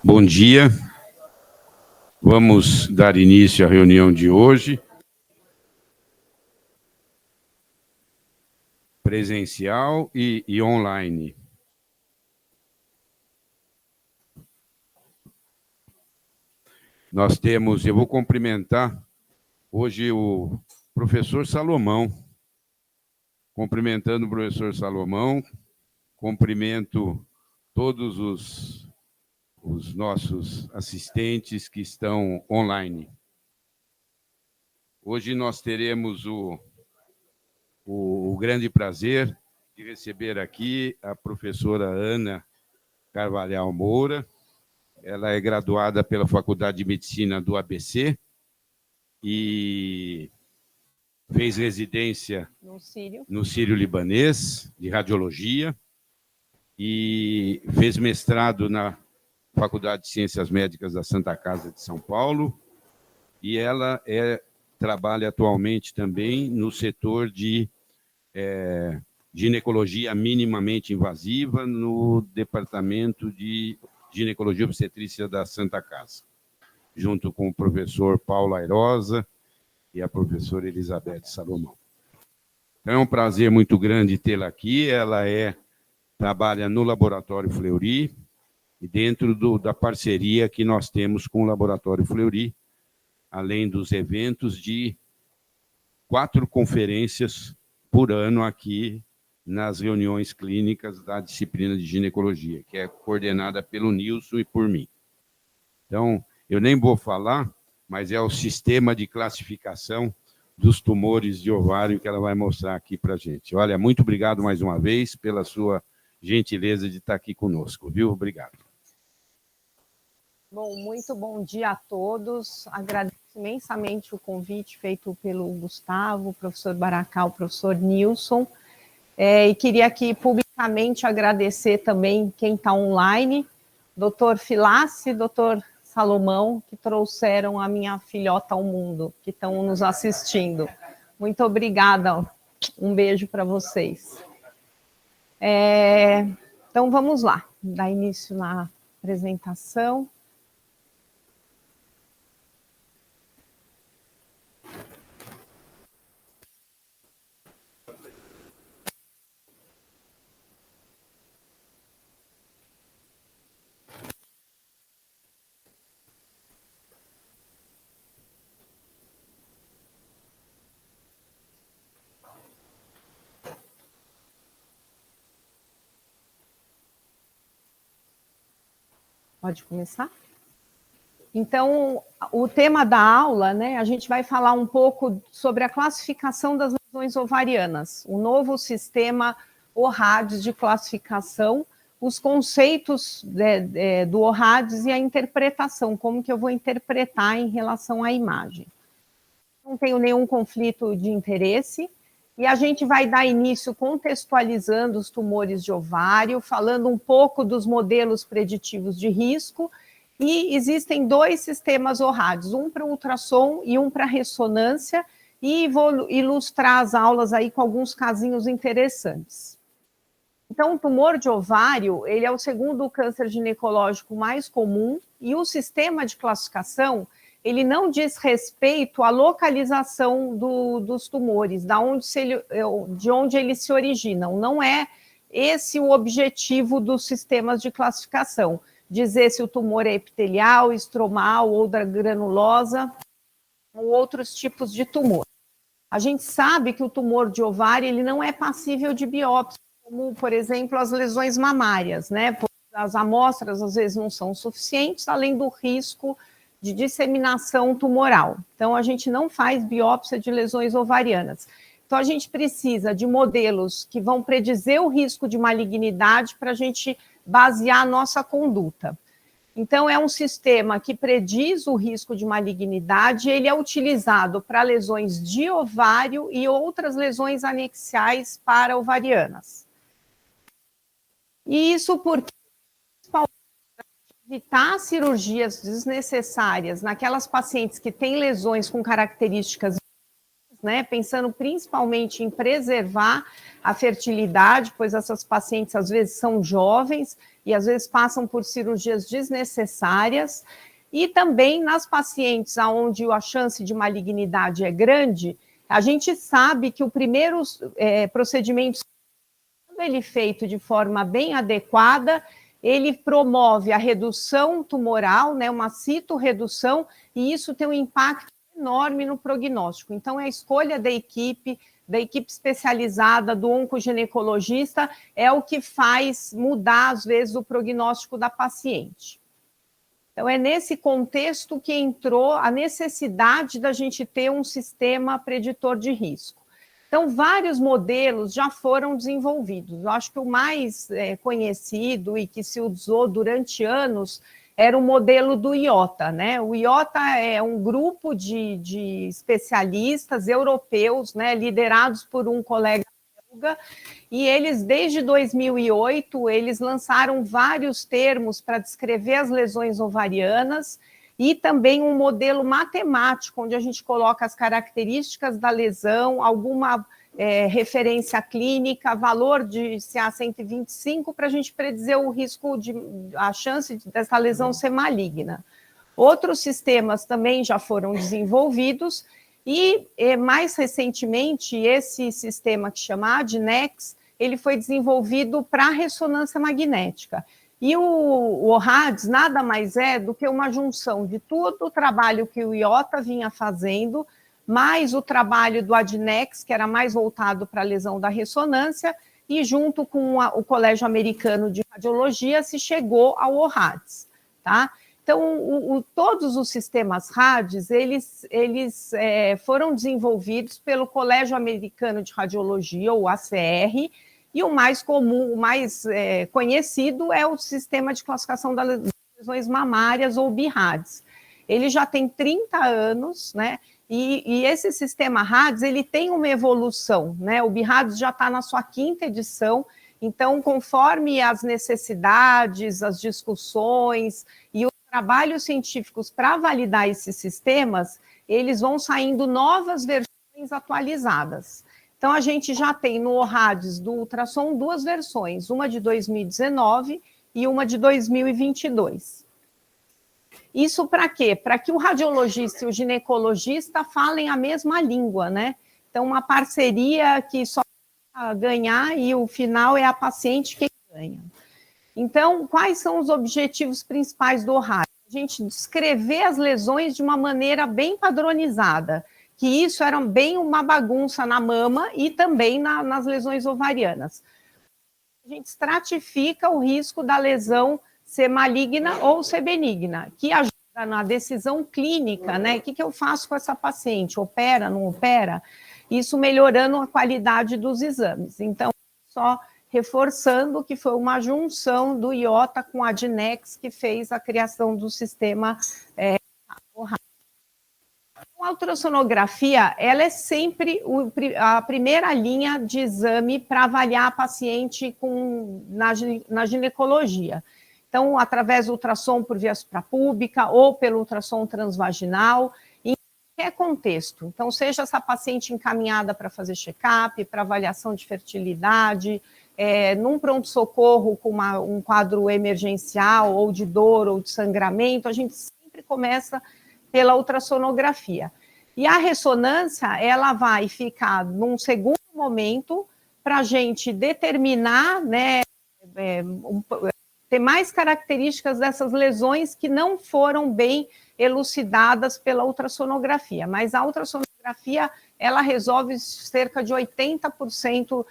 Bom dia. Vamos dar início à reunião de hoje. Presencial e online. Nós temos, eu vou cumprimentar hoje o professor Salomão. Cumprimentando o professor Salomão, cumprimento todos os nossos assistentes que estão online. Hoje nós teremos o grande prazer de receber aqui a professora Ana Carvalhal Moura. Ela é graduada pela Faculdade de Medicina do ABC e fez residência no Sírio-Libanês, de Radiologia, e fez mestrado na Faculdade de Ciências Médicas da Santa Casa de São Paulo, e ela trabalha atualmente também no setor de ginecologia minimamente invasiva no Departamento de Ginecologia Obstetrícia da Santa Casa, junto com o professor Paulo Airosa e a professora Elizabeth Salomão. Então, é um prazer muito grande tê-la aqui. Ela trabalha no Laboratório Fleury e dentro da parceria que nós temos com o Laboratório Fleury, além dos eventos de 4 conferências por ano aqui nas reuniões clínicas da disciplina de ginecologia, que é coordenada pelo Nilson e por mim. Então, eu nem vou falar, mas é o sistema de classificação dos tumores de ovário que ela vai mostrar aqui para a gente. Olha, muito obrigado mais uma vez pela sua gentileza de estar aqui conosco, viu? Obrigado. Bom, muito bom dia a todos. Agradeço imensamente o convite feito pelo Gustavo, o professor Baracal, o professor Nilson. E queria aqui publicamente agradecer também quem está online, doutor Filassi, doutor Salomão, que trouxeram a minha filhota ao mundo, que estão nos assistindo. Muito obrigada, um beijo para vocês. Então, vamos lá, dar início na apresentação. Pode começar? Então, o tema da aula, né, a gente vai falar um pouco sobre a classificação das lesões ovarianas, o novo sistema ORADS de classificação, os conceitos do ORADS e a interpretação, como que eu vou interpretar em relação à imagem. Não tenho nenhum conflito de interesse, e a gente vai dar início contextualizando os tumores de ovário, falando um pouco dos modelos preditivos de risco, e existem 2 sistemas ORADS, um para ultrassom e um para ressonância, e vou ilustrar as aulas aí com alguns casinhos interessantes. Então, o tumor de ovário, ele é o segundo câncer ginecológico mais comum, e o sistema de classificação, ele não diz respeito à localização dos tumores, de onde eles se originam. Não é esse o objetivo dos sistemas de classificação, dizer se o tumor é epitelial, estromal ou da granulosa, ou outros tipos de tumor. A gente sabe que o tumor de ovário ele não é passível de biópsia, como, por exemplo, as lesões mamárias, né? As amostras, às vezes, não são suficientes, além do risco de disseminação tumoral. Então, a gente não faz biópsia de lesões ovarianas. Então, a gente precisa de modelos que vão predizer o risco de malignidade para a gente basear a nossa conduta. Então, é um sistema que prediz o risco de malignidade, ele é utilizado para lesões de ovário e outras lesões anexiais para ovarianas. E isso porque evitar cirurgias desnecessárias naquelas pacientes que têm lesões com características, né, pensando principalmente em preservar a fertilidade, pois essas pacientes às vezes são jovens, e às vezes passam por cirurgias desnecessárias, e também nas pacientes onde a chance de malignidade é grande, a gente sabe que o primeiro procedimento, quando ele é feito de forma bem adequada, ele promove a redução tumoral, né, uma citorredução, e isso tem um impacto enorme no prognóstico. Então, é a escolha da equipe especializada, do oncoginecologista, é o que faz mudar, às vezes, o prognóstico da paciente. Então, é nesse contexto que entrou a necessidade da gente ter um sistema preditor de risco. Então, vários modelos já foram desenvolvidos. Eu acho que o mais conhecido e que se usou durante anos era o modelo do IOTA, né? O IOTA é um grupo de especialistas europeus, né, liderados por um colega belga, e eles, desde 2008, eles lançaram vários termos para descrever as lesões ovarianas, e também um modelo matemático, onde a gente coloca as características da lesão, alguma referência clínica, valor de CA125, para a gente predizer o risco, a chance dessa lesão ser maligna. Outros sistemas também já foram desenvolvidos, e mais recentemente, esse sistema que chama ADNEX, ele foi desenvolvido para ressonância magnética. E o ORADS nada mais é do que uma junção de todo o trabalho que o IOTA vinha fazendo, mais o trabalho do ADNEX, que era mais voltado para a lesão da ressonância, e junto com o Colégio Americano de Radiologia se chegou ao ORADS, tá? Então, todos os sistemas RADS, eles foram desenvolvidos pelo Colégio Americano de Radiologia, o ACR, e o mais comum, o mais conhecido é o Sistema de Classificação das Lesões Mamárias, ou BIRADS. Ele já tem 30 anos, né? E esse sistema RADS, ele tem uma evolução, né? O BIRADS já está na sua 5ª edição, então, conforme as necessidades, as discussões e os trabalhos científicos para validar esses sistemas, eles vão saindo novas versões atualizadas. Então, a gente já tem no ORADS do ultrassom 2 versões, uma de 2019 e uma de 2022. Isso para quê? Para que o radiologista e o ginecologista falem a mesma língua, né? Então, uma parceria que só vai ganhar e o final é a paciente quem ganha. Então, quais são os objetivos principais do ORADS? A gente descrever as lesões de uma maneira bem padronizada, que isso era bem uma bagunça na mama e também nas lesões ovarianas. A gente estratifica o risco da lesão ser maligna ou ser benigna, que ajuda na decisão clínica, né? O que eu faço com essa paciente? Opera, não opera? Isso melhorando a qualidade dos exames. Então, só reforçando que foi uma junção do IOTA com a ADNEX que fez a criação do sistema A ultrassonografia, ela é sempre a primeira linha de exame para avaliar a paciente na ginecologia. Então, através do ultrassom por via suprapúbica ou pelo ultrassom transvaginal, em qualquer contexto. Então, seja essa paciente encaminhada para fazer check-up, para avaliação de fertilidade, num pronto-socorro com um quadro emergencial, ou de dor, ou de sangramento, a gente sempre começa pela ultrassonografia. E a ressonância, ela vai ficar num segundo momento para a gente determinar, né, ter mais características dessas lesões que não foram bem elucidadas pela ultrassonografia. Mas a ultrassonografia, ela resolve cerca de 80%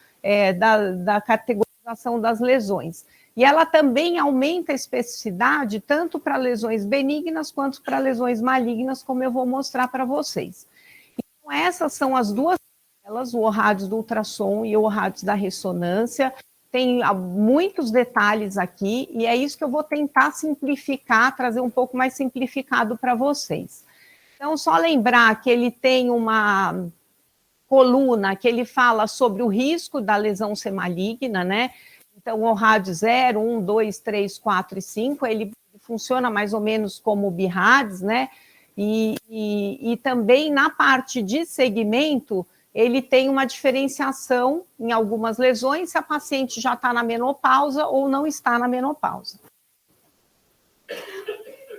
da categorização das lesões. E ela também aumenta a especificidade tanto para lesões benignas quanto para lesões malignas, como eu vou mostrar para vocês. Então, essas são as duas telas, o ORADS do ultrassom e o ORADS da ressonância. Tem muitos detalhes aqui, e é isso que eu vou tentar simplificar, trazer um pouco mais simplificado para vocês. Então, só lembrar que ele tem uma coluna que ele fala sobre o risco da lesão ser maligna, né? Então, o ORADS 0, 1, 2, 3, 4 e 5, ele funciona mais ou menos como o BIRADS, né? E também na parte de segmento, ele tem uma diferenciação em algumas lesões se a paciente já está na menopausa ou não está na menopausa.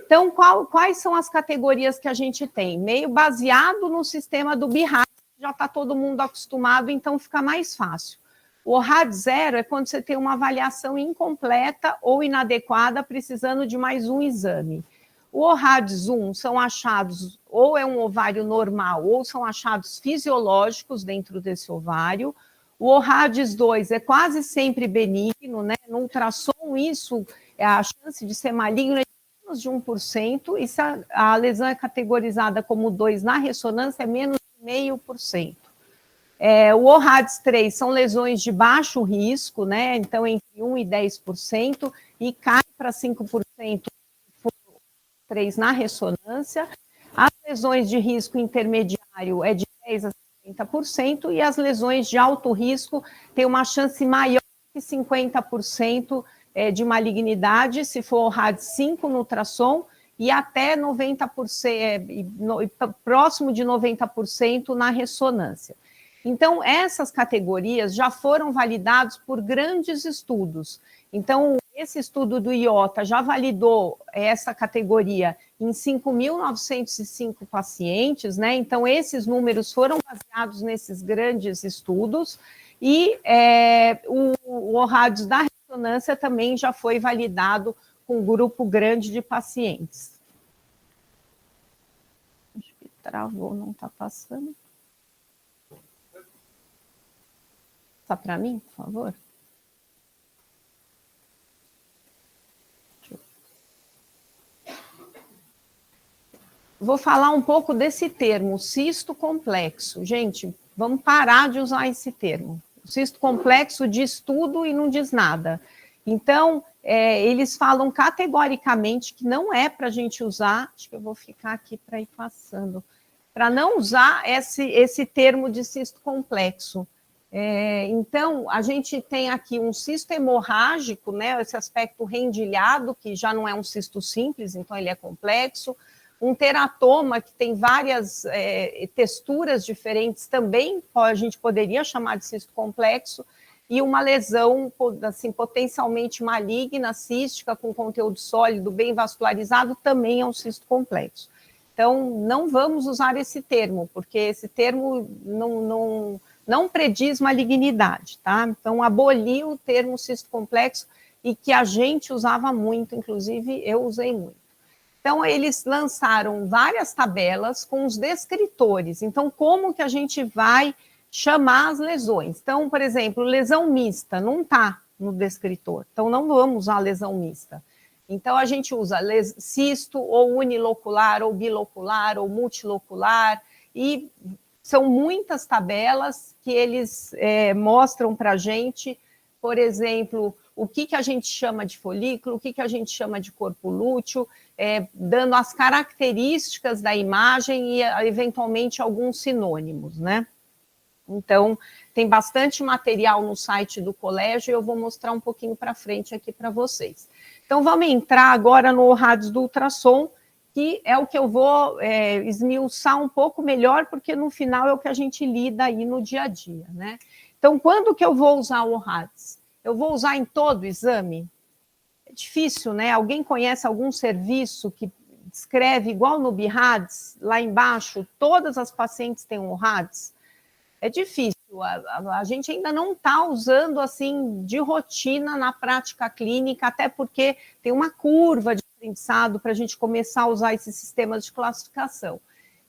Então, quais são as categorias que a gente tem? Meio baseado no sistema do BIRAD, já está todo mundo acostumado, então fica mais fácil. O ORAD 0 é quando você tem uma avaliação incompleta ou inadequada, precisando de mais um exame. O ORADS 1 são achados, ou é um ovário normal, ou são achados fisiológicos dentro desse ovário. O ORADS 2 é quase sempre benigno, né? No ultrassom, isso, a chance de ser maligno é menos de 1%, e se a lesão é categorizada como 2 na ressonância, é menos de 0,5%. O ORADS 3 são lesões de baixo risco, né? Então, entre 1% e 10%, e cai para 5% se for 3 na ressonância. As lesões de risco intermediário é de 10% a 50%, e as lesões de alto risco têm uma chance maior que 50% de malignidade, se for ORADS 5 no ultrassom, e até 90%, próximo de 90% na ressonância. Então, essas categorias já foram validadas por grandes estudos. Então, esse estudo do IOTA já validou essa categoria em 5.905 pacientes, né? Então, esses números foram baseados nesses grandes estudos, e o ORADS da ressonância também já foi validado com um grupo grande de pacientes. Acho que travou, não está passando. Para mim, por favor. Vou falar um pouco desse termo, cisto complexo. Gente, vamos parar de usar esse termo. O cisto complexo diz tudo e não diz nada. Então, eles falam categoricamente que não é para a gente usar, acho que eu vou ficar aqui para ir passando, para não usar esse termo de cisto complexo. Então, a gente tem aqui um cisto hemorrágico, né, esse aspecto rendilhado, que já não é um cisto simples, então ele é complexo. Um teratoma, que tem várias texturas diferentes, também a gente poderia chamar de cisto complexo. E uma lesão, assim, potencialmente maligna, cística, com conteúdo sólido, bem vascularizado, também é um cisto complexo. Então, não vamos usar esse termo, porque esse termo não prediz malignidade, tá? Então, aboliu o termo cisto complexo, e que a gente usava muito, inclusive eu usei muito. Então, eles lançaram várias tabelas com os descritores. Então, como que a gente vai chamar as lesões? Então, por exemplo, lesão mista não está no descritor, então não vamos usar lesão mista. Então, a gente usa cisto, ou unilocular, ou bilocular, ou multilocular, e são muitas tabelas que eles mostram para a gente, por exemplo, o que a gente chama de folículo, o que a gente chama de corpo lúteo, dando as características da imagem e, eventualmente, alguns sinônimos, né? Então, tem bastante material no site do colégio, e eu vou mostrar um pouquinho para frente aqui para vocês. Então, vamos entrar agora no ORADS do ultrassom, que é o que eu vou esmiuçar um pouco melhor, porque no final é o que a gente lida aí no dia a dia, né? Então, quando que eu vou usar o ORADS? Eu vou usar em todo o exame? É difícil, né? Alguém conhece algum serviço que escreve igual no BIRADS, lá embaixo, todas as pacientes têm um ORADS? É difícil, a gente ainda não está usando assim de rotina na prática clínica, até porque tem uma curva de aprendizado para a gente começar a usar esses sistemas de classificação.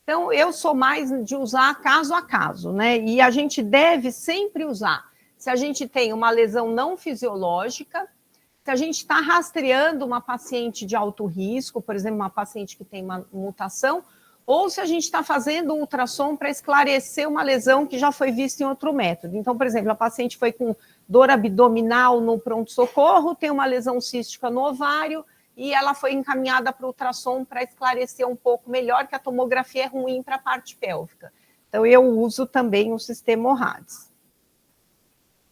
Então, eu sou mais de usar caso a caso, né? E a gente deve sempre usar. Se a gente tem uma lesão não fisiológica, se a gente está rastreando uma paciente de alto risco, por exemplo, uma paciente que tem uma mutação, ou se a gente está fazendo um ultrassom para esclarecer uma lesão que já foi vista em outro método. Então, por exemplo, a paciente foi com dor abdominal no pronto-socorro, tem uma lesão cística no ovário, e ela foi encaminhada para o ultrassom para esclarecer um pouco melhor, que a tomografia é ruim para a parte pélvica. Então, eu uso também o sistema ORADS.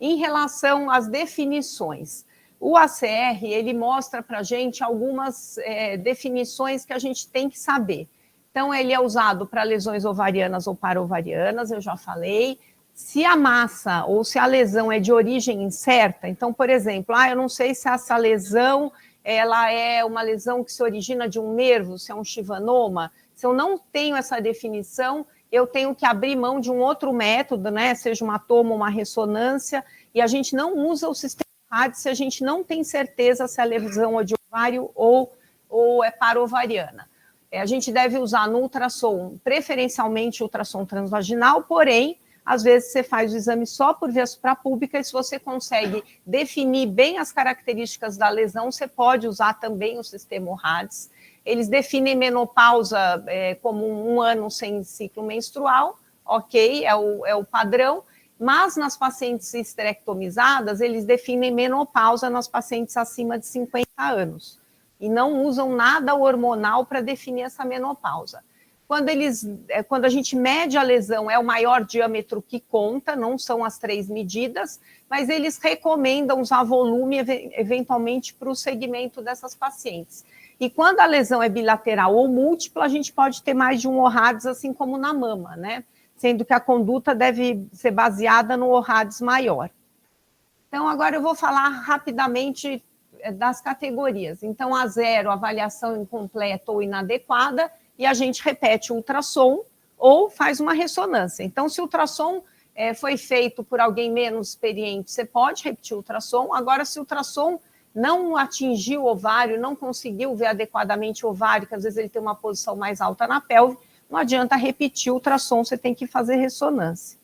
Em relação às definições, o ACR, ele mostra para a gente algumas definições que a gente tem que saber. Então, ele é usado para lesões ovarianas ou paraovarianas, eu já falei. Se a massa ou se a lesão é de origem incerta, então, por exemplo, eu não sei se essa lesão ela é uma lesão que se origina de um nervo, se é um chivanoma. Se eu não tenho essa definição, eu tenho que abrir mão de um outro método, né? Seja uma toma ou uma ressonância, e a gente não usa o sistema RAD se a gente não tem certeza se a lesão é de ovário ou é paraovariana. A gente deve usar no ultrassom, preferencialmente ultrassom transvaginal, porém, às vezes você faz o exame só por via suprapúbica e se você consegue definir bem as características da lesão, você pode usar também o sistema RADS. Eles definem menopausa como 1 ano sem ciclo menstrual, ok, é o padrão, mas nas pacientes esterectomizadas, eles definem menopausa nas pacientes acima de 50 anos e não usam nada hormonal para definir essa menopausa. Quando a gente mede a lesão, é o maior diâmetro que conta, não são as 3 medidas, mas eles recomendam usar volume, eventualmente, para o segmento dessas pacientes. E quando a lesão é bilateral ou múltipla, a gente pode ter mais de um ORADS, assim como na mama, né? Sendo que a conduta deve ser baseada no ORADS maior. Então, agora eu vou falar rapidamente das categorias. Então, a 0, avaliação incompleta ou inadequada, e a gente repete o ultrassom ou faz uma ressonância. Então, se o ultrassom foi feito por alguém menos experiente, você pode repetir o ultrassom. Agora, se o ultrassom não atingiu o ovário, não conseguiu ver adequadamente o ovário, que às vezes ele tem uma posição mais alta na pelve, não adianta repetir o ultrassom, você tem que fazer ressonância.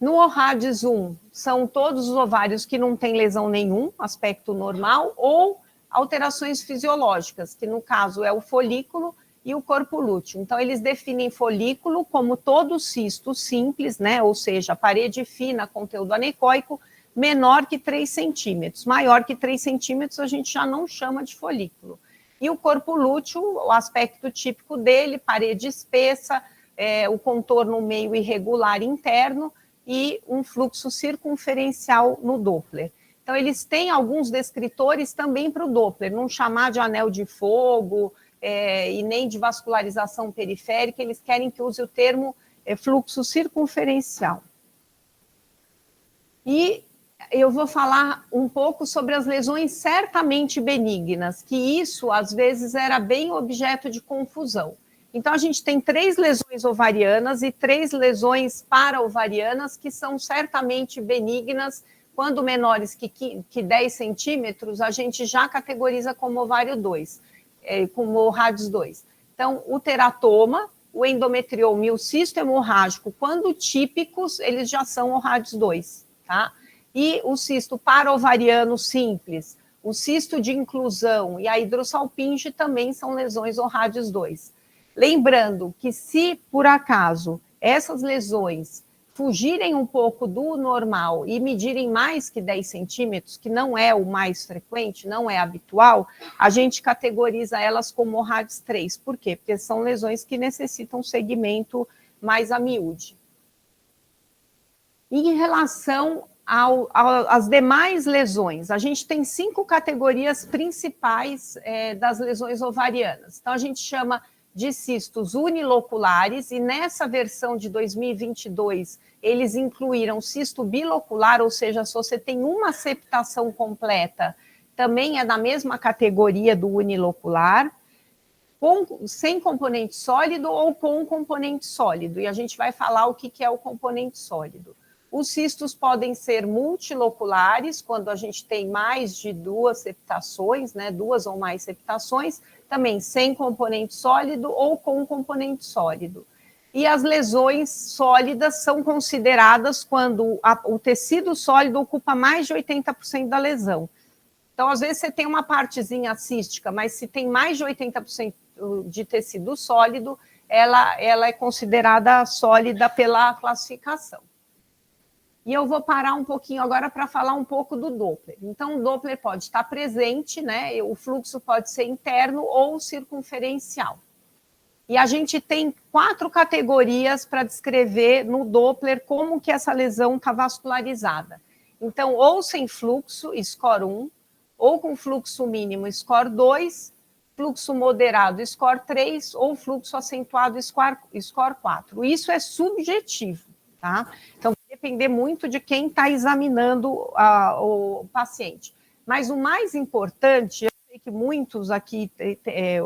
No ORADS 1, são todos os ovários que não têm lesão nenhum, aspecto normal, ou alterações fisiológicas, que no caso é o folículo e o corpo lúteo. Então, eles definem folículo como todo cisto simples, né? Ou seja, parede fina, conteúdo anecoico, menor que 3 centímetros. Maior que 3 centímetros, a gente já não chama de folículo. E o corpo lúteo, o aspecto típico dele, parede espessa, o contorno meio irregular interno e um fluxo circunferencial no Doppler. Então, eles têm alguns descritores também para o Doppler, não chamar de anel de fogo, e nem de vascularização periférica, eles querem que use o termo fluxo circunferencial. E eu vou falar um pouco sobre as lesões certamente benignas, que isso, às vezes, era bem objeto de confusão. Então, a gente tem 3 lesões ovarianas e 3 lesões paraovarianas que são certamente benignas. Quando menores que 10 centímetros, a gente já categoriza como ovário 2. Como ORADS 2. Então, o teratoma, o endometrioma e o cisto hemorrágico, quando típicos, eles já são ORADS 2, tá? E o cisto paraovariano simples, o cisto de inclusão e a hidrossalpinge também são lesões ORADS 2. Lembrando que se, por acaso, essas lesões fugirem um pouco do normal e medirem mais que 10 centímetros, que não é o mais frequente, não é habitual, a gente categoriza elas como ORADS 3. Por quê? Porque são lesões que necessitam segmento mais a miúde. Em relação às demais lesões, a gente tem 5 categorias principais das lesões ovarianas. Então, a gente chama de cistos uniloculares, e nessa versão de 2022, eles incluíram cisto bilocular, ou seja, se você tem uma septação completa, também é da mesma categoria do unilocular, sem componente sólido ou com componente sólido, e a gente vai falar o que é o componente sólido. Os cistos podem ser multiloculares, quando a gente tem mais de 2 septações, né, 2 ou mais septações, também sem componente sólido ou com componente sólido. E as lesões sólidas são consideradas quando o tecido sólido ocupa mais de 80% da lesão. Então, às vezes, você tem uma partezinha cística, mas se tem mais de 80% de tecido sólido, ela é considerada sólida pela classificação. E eu vou parar um pouquinho agora para falar um pouco do Doppler. Então, o Doppler pode estar presente, né? O fluxo pode ser interno ou circunferencial. E a gente tem 4 categorias para descrever no Doppler como que essa lesão está vascularizada. Então, ou sem fluxo, score 1, ou com fluxo mínimo, score 2, fluxo moderado, score 3, ou fluxo acentuado, score 4. Isso é subjetivo, tá? Então, vai depender muito de quem está examinando o paciente. Mas o mais importante, eu sei que muitos aqui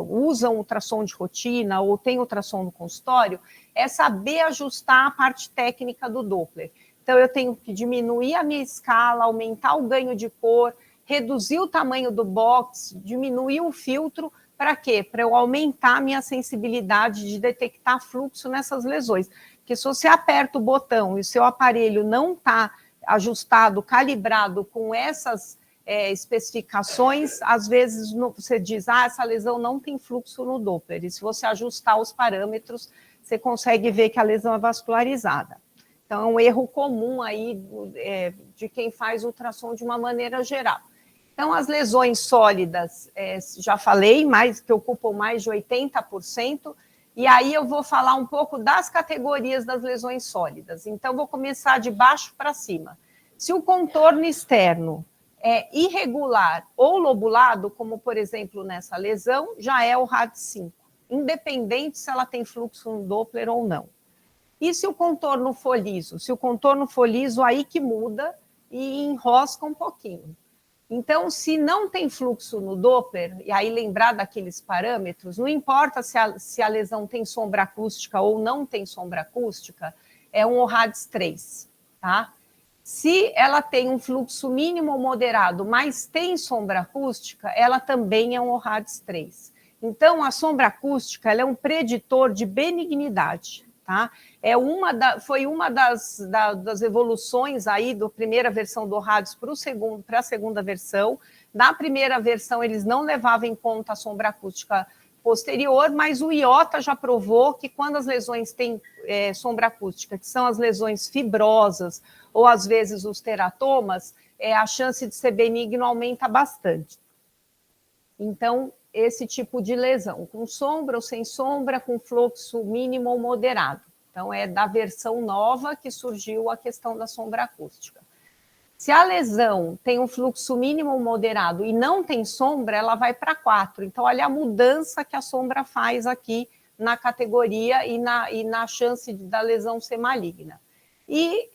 usam ultrassom de rotina ou têm ultrassom no consultório, é saber ajustar a parte técnica do Doppler. Então, eu tenho que diminuir a minha escala, aumentar o ganho de cor, reduzir o tamanho do box, diminuir o filtro. Para quê? Para eu aumentar a minha sensibilidade de detectar fluxo nessas lesões. Porque se você aperta o botão e o seu aparelho não está ajustado, calibrado com essas especificações, às vezes você diz, essa lesão não tem fluxo no Doppler. E se você ajustar os parâmetros, você consegue ver que a lesão é vascularizada. Então, é um erro comum aí de quem faz ultrassom de uma maneira geral. Então, as lesões sólidas, já falei, que ocupam mais de 80%, e aí eu vou falar um pouco das categorias das lesões sólidas. Então, vou começar de baixo para cima. Se o contorno externo é irregular ou lobulado, como, por exemplo, nessa lesão, já é o RAD5, independente se ela tem fluxo no Doppler ou não. E se o contorno for liso? Se o contorno for liso, aí que muda e enrosca um pouquinho. Então, se não tem fluxo no Doppler, e aí lembrar daqueles parâmetros, não importa se a lesão tem sombra acústica ou não tem sombra acústica, é um ORADS 3, tá? Se ela tem um fluxo mínimo ou moderado, mas tem sombra acústica, ela também é um ORADS 3. Então, a sombra acústica ela é um preditor de benignidade, tá? Foi uma das evoluções aí da primeira versão do ORADS para a segunda versão. Na primeira versão, eles não levavam em conta a sombra acústica posterior, mas o IOTA já provou que quando as lesões têm sombra acústica, que são as lesões fibrosas, ou às vezes os teratomas, a chance de ser benigno aumenta bastante. Então, esse tipo de lesão, com sombra ou sem sombra, com fluxo mínimo ou moderado. Então, é da versão nova que surgiu a questão da sombra acústica. Se a lesão tem um fluxo mínimo ou moderado e não tem sombra, ela vai para 4. Então, olha a mudança que a sombra faz aqui na categoria e na chance da lesão ser maligna. E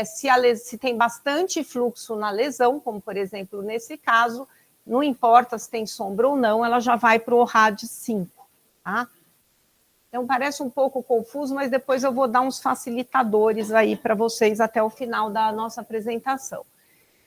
se tem bastante fluxo na lesão, como por exemplo nesse caso, não importa se tem sombra ou não, ela já vai para o ORAD 5, tá? Então, parece um pouco confuso, mas depois eu vou dar uns facilitadores aí para vocês até o final da nossa apresentação.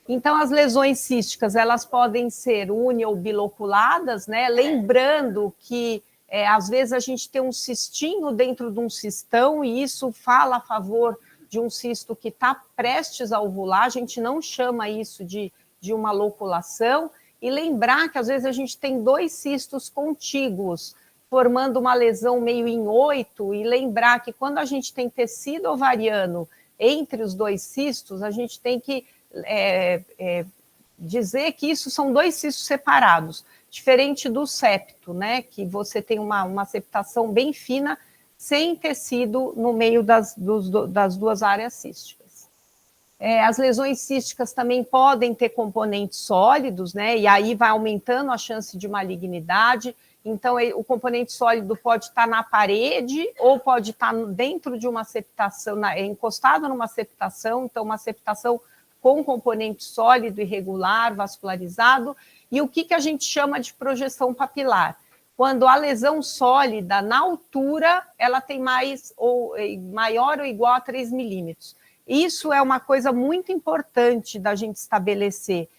Então, as lesões císticas, elas podem ser uni- ou biloculadas, né? Lembrando que, às vezes, a gente tem um cistinho dentro de um cistão e isso fala a favor de um cisto que está prestes a ovular, a gente não chama isso de uma loculação, e lembrar que, às vezes, a gente tem 2 cistos contíguos, formando uma lesão meio em 8, e lembrar que quando a gente tem tecido ovariano entre os 2 cistos, a gente tem que dizer que isso são 2 cistos separados, diferente do septo, né, que você tem uma septação bem fina, sem tecido no meio das 2 áreas císticas. As lesões císticas também podem ter componentes sólidos, né, e aí vai aumentando a chance de malignidade. Então, o componente sólido pode estar na parede ou pode estar dentro de uma septação, encostado numa septação, então uma septação com componente sólido, irregular, vascularizado. E o que a gente chama de projeção papilar? Quando a lesão sólida, na altura, ela tem maior ou igual a 3 milímetros. Isso é uma coisa muito importante da gente estabelecer.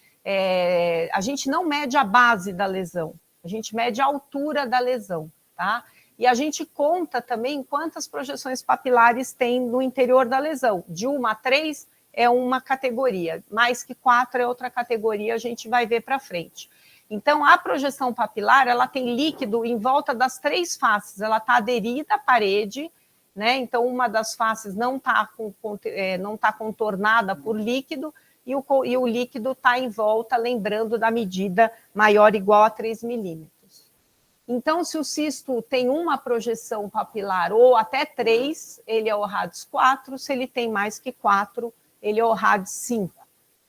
A gente não mede a base da lesão, a gente mede a altura da lesão, tá? E a gente conta também quantas projeções papilares tem no interior da lesão. De 1 a 3 é uma categoria, mais que 4 é outra categoria, a gente vai ver para frente. Então, a projeção papilar, ela tem líquido em volta das 3 faces, ela está aderida à parede, né? Então, uma das faces não está contornada por líquido, e o líquido está em volta, lembrando da medida maior ou igual a 3 milímetros. Então, se o cisto tem uma projeção papilar ou até 3, ele é o ORADS 4, se ele tem mais que 4, ele é o ORADS 5.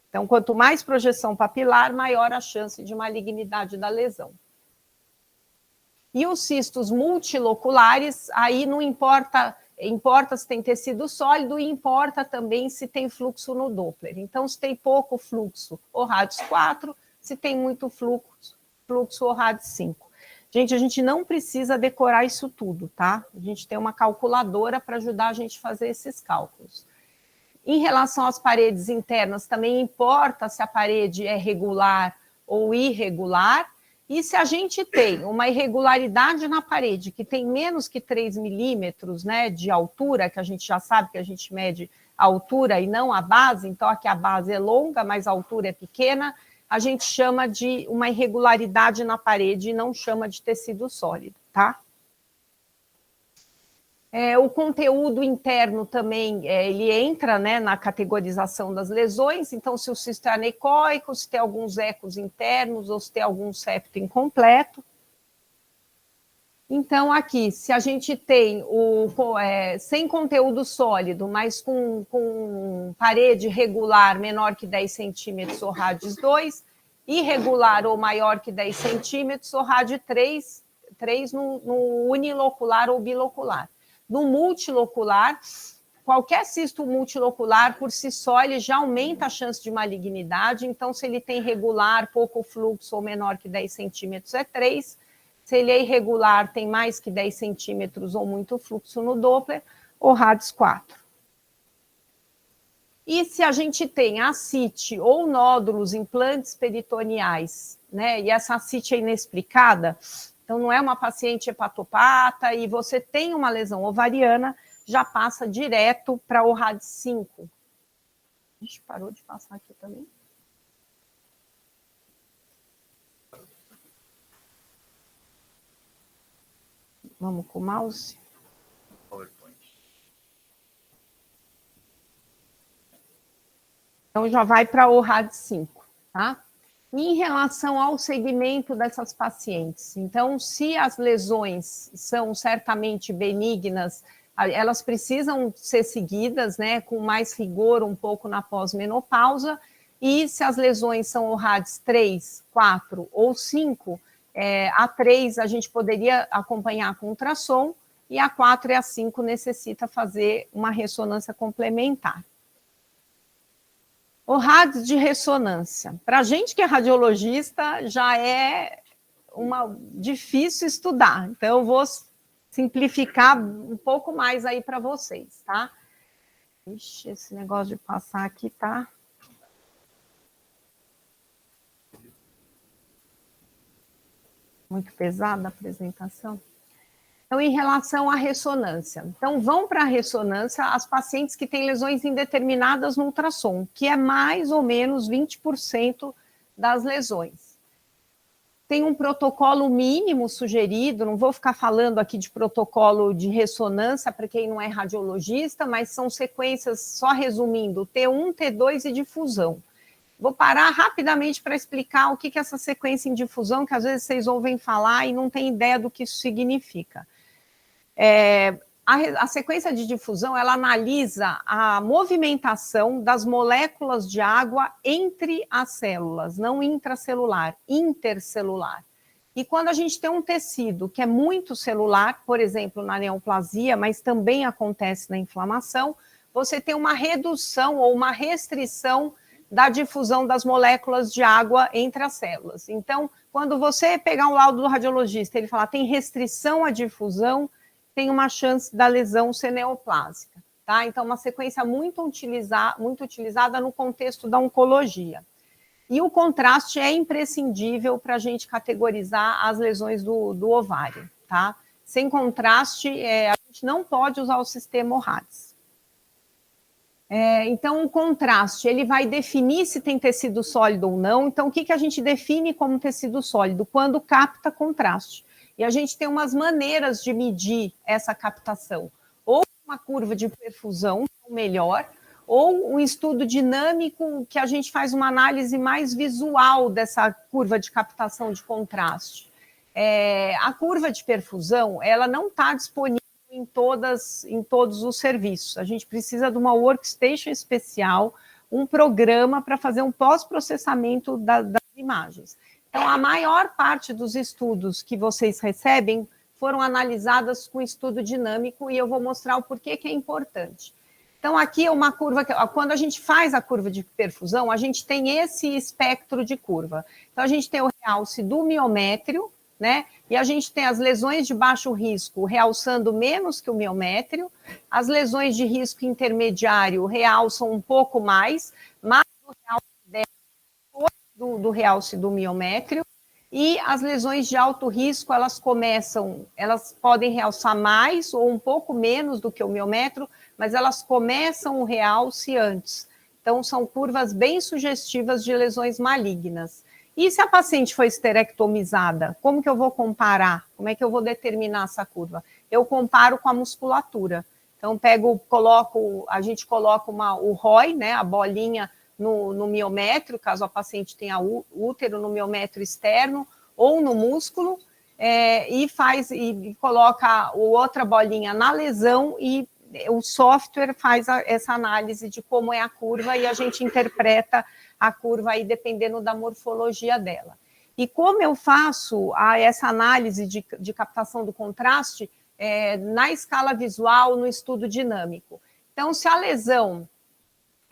Então, quanto mais projeção papilar, maior a chance de malignidade da lesão. E os cistos multiloculares, aí não importa se tem tecido sólido e importa também se tem fluxo no Doppler. Então, se tem pouco fluxo, o RADS 4, se tem muito fluxo, o RADS 5. Gente, a gente não precisa decorar isso tudo, tá? A gente tem uma calculadora para ajudar a gente a fazer esses cálculos. Em relação às paredes internas, também importa se a parede é regular ou irregular, e se a gente tem uma irregularidade na parede que tem menos que 3 milímetros, né, de altura, que a gente já sabe que a gente mede a altura e não a base, então aqui a base é longa, mas a altura é pequena, a gente chama de uma irregularidade na parede e não chama de tecido sólido, tá? O conteúdo interno também, ele entra, né, na categorização das lesões, então se o cisto é anecoico, se tem alguns ecos internos ou se tem algum septo incompleto. Então aqui, se a gente tem sem conteúdo sólido, mas com parede regular menor que 10 centímetros ou RADS 2, irregular ou maior que 10 centímetros ou RAD 3 no unilocular ou bilocular. No multilocular, qualquer cisto multilocular, por si só, ele já aumenta a chance de malignidade. Então, se ele tem regular, pouco fluxo ou menor que 10 centímetros, é 3. Se ele é irregular, tem mais que 10 centímetros ou muito fluxo no Doppler, o RADS 4. E se a gente tem ascite ou nódulos, implantes peritoneais, né, e essa ascite é inexplicada, então não é uma paciente hepatopata e você tem uma lesão ovariana, já passa direto para o RADS 5. Ixi, parou de passar aqui também. Vamos com o mouse. Então já vai para o RADS 5, tá? Em relação ao segmento dessas pacientes, então, se as lesões são certamente benignas, elas precisam ser seguidas, né, com mais rigor um pouco na pós-menopausa, e se as lesões são o RADS 3, 4 ou 5, a 3 a gente poderia acompanhar com ultrassom, e a 4 e a 5 necessita fazer uma ressonância complementar. O RADS de ressonância. Para a gente que é radiologista, já é difícil estudar. Então, eu vou simplificar um pouco mais aí para vocês, tá? Ixi, esse negócio de passar aqui tá... muito pesada a apresentação. Então, em relação à ressonância. Então, vão para a ressonância as pacientes que têm lesões indeterminadas no ultrassom, que é mais ou menos 20% das lesões. Tem um protocolo mínimo sugerido, não vou ficar falando aqui de protocolo de ressonância para quem não é radiologista, mas são sequências, só resumindo, T1, T2 e difusão. Vou parar rapidamente para explicar o que é essa sequência em difusão, que às vezes vocês ouvem falar e não têm ideia do que isso significa. A sequência de difusão, ela analisa a movimentação das moléculas de água entre as células, não intracelular, intercelular. E quando a gente tem um tecido que é muito celular, por exemplo, na neoplasia, mas também acontece na inflamação, você tem uma redução ou uma restrição da difusão das moléculas de água entre as células. Então, quando você pegar um laudo do radiologista, ele falar tem restrição à difusão, tem uma chance da lesão ser neoplásica, tá? Então, uma sequência muito utilizada no contexto da oncologia. E o contraste é imprescindível para a gente categorizar as lesões do ovário, tá? Sem contraste, a gente não pode usar o sistema RADS. Então, o contraste, ele vai definir se tem tecido sólido ou não. Então, o que a gente define como tecido sólido? Quando capta contraste. E a gente tem umas maneiras de medir essa captação. Ou uma curva de perfusão, melhor, ou um estudo dinâmico que a gente faz uma análise mais visual dessa curva de captação de contraste. A curva de perfusão, ela não está disponível em todos os serviços. A gente precisa de uma workstation especial, um programa para fazer um pós-processamento das imagens. Então, a maior parte dos estudos que vocês recebem foram analisadas com estudo dinâmico e eu vou mostrar o porquê que é importante. Então, aqui é uma curva, quando a gente faz a curva de perfusão, a gente tem esse espectro de curva. Então, a gente tem o realce do miométrio, né? E a gente tem as lesões de baixo risco realçando menos que o miométrio, as lesões de risco intermediário realçam um pouco mais, mas o realce do realce do miométrio, e as lesões de alto risco, elas podem realçar mais ou um pouco menos do que o miométrio, mas elas começam o realce antes. Então, são curvas bem sugestivas de lesões malignas. E se a paciente foi esterectomizada, como que eu vou comparar? Como é que eu vou determinar essa curva? Eu comparo com a musculatura. Então, a gente coloca o ROI, né, a bolinha no miométrio, caso a paciente tenha útero no miométrio externo ou no músculo, e coloca outra bolinha na lesão e o software faz essa análise de como é a curva e a gente interpreta a curva aí dependendo da morfologia dela. E como eu faço essa análise de captação do contraste na escala visual, no estudo dinâmico. Então, se a lesão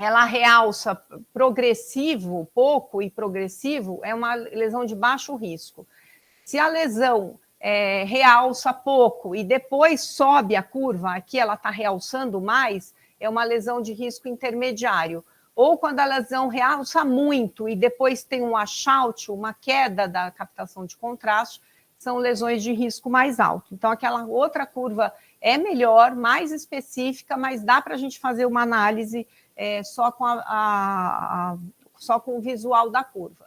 ela realça pouco e progressivo, é uma lesão de baixo risco. Se a lesão realça pouco e depois sobe a curva, aqui ela está realçando mais, é uma lesão de risco intermediário. Ou quando a lesão realça muito e depois tem um washout, uma queda da captação de contraste, são lesões de risco mais alto. Então, aquela outra curva é melhor, mais específica, mas dá para a gente fazer uma análise só com o visual da curva.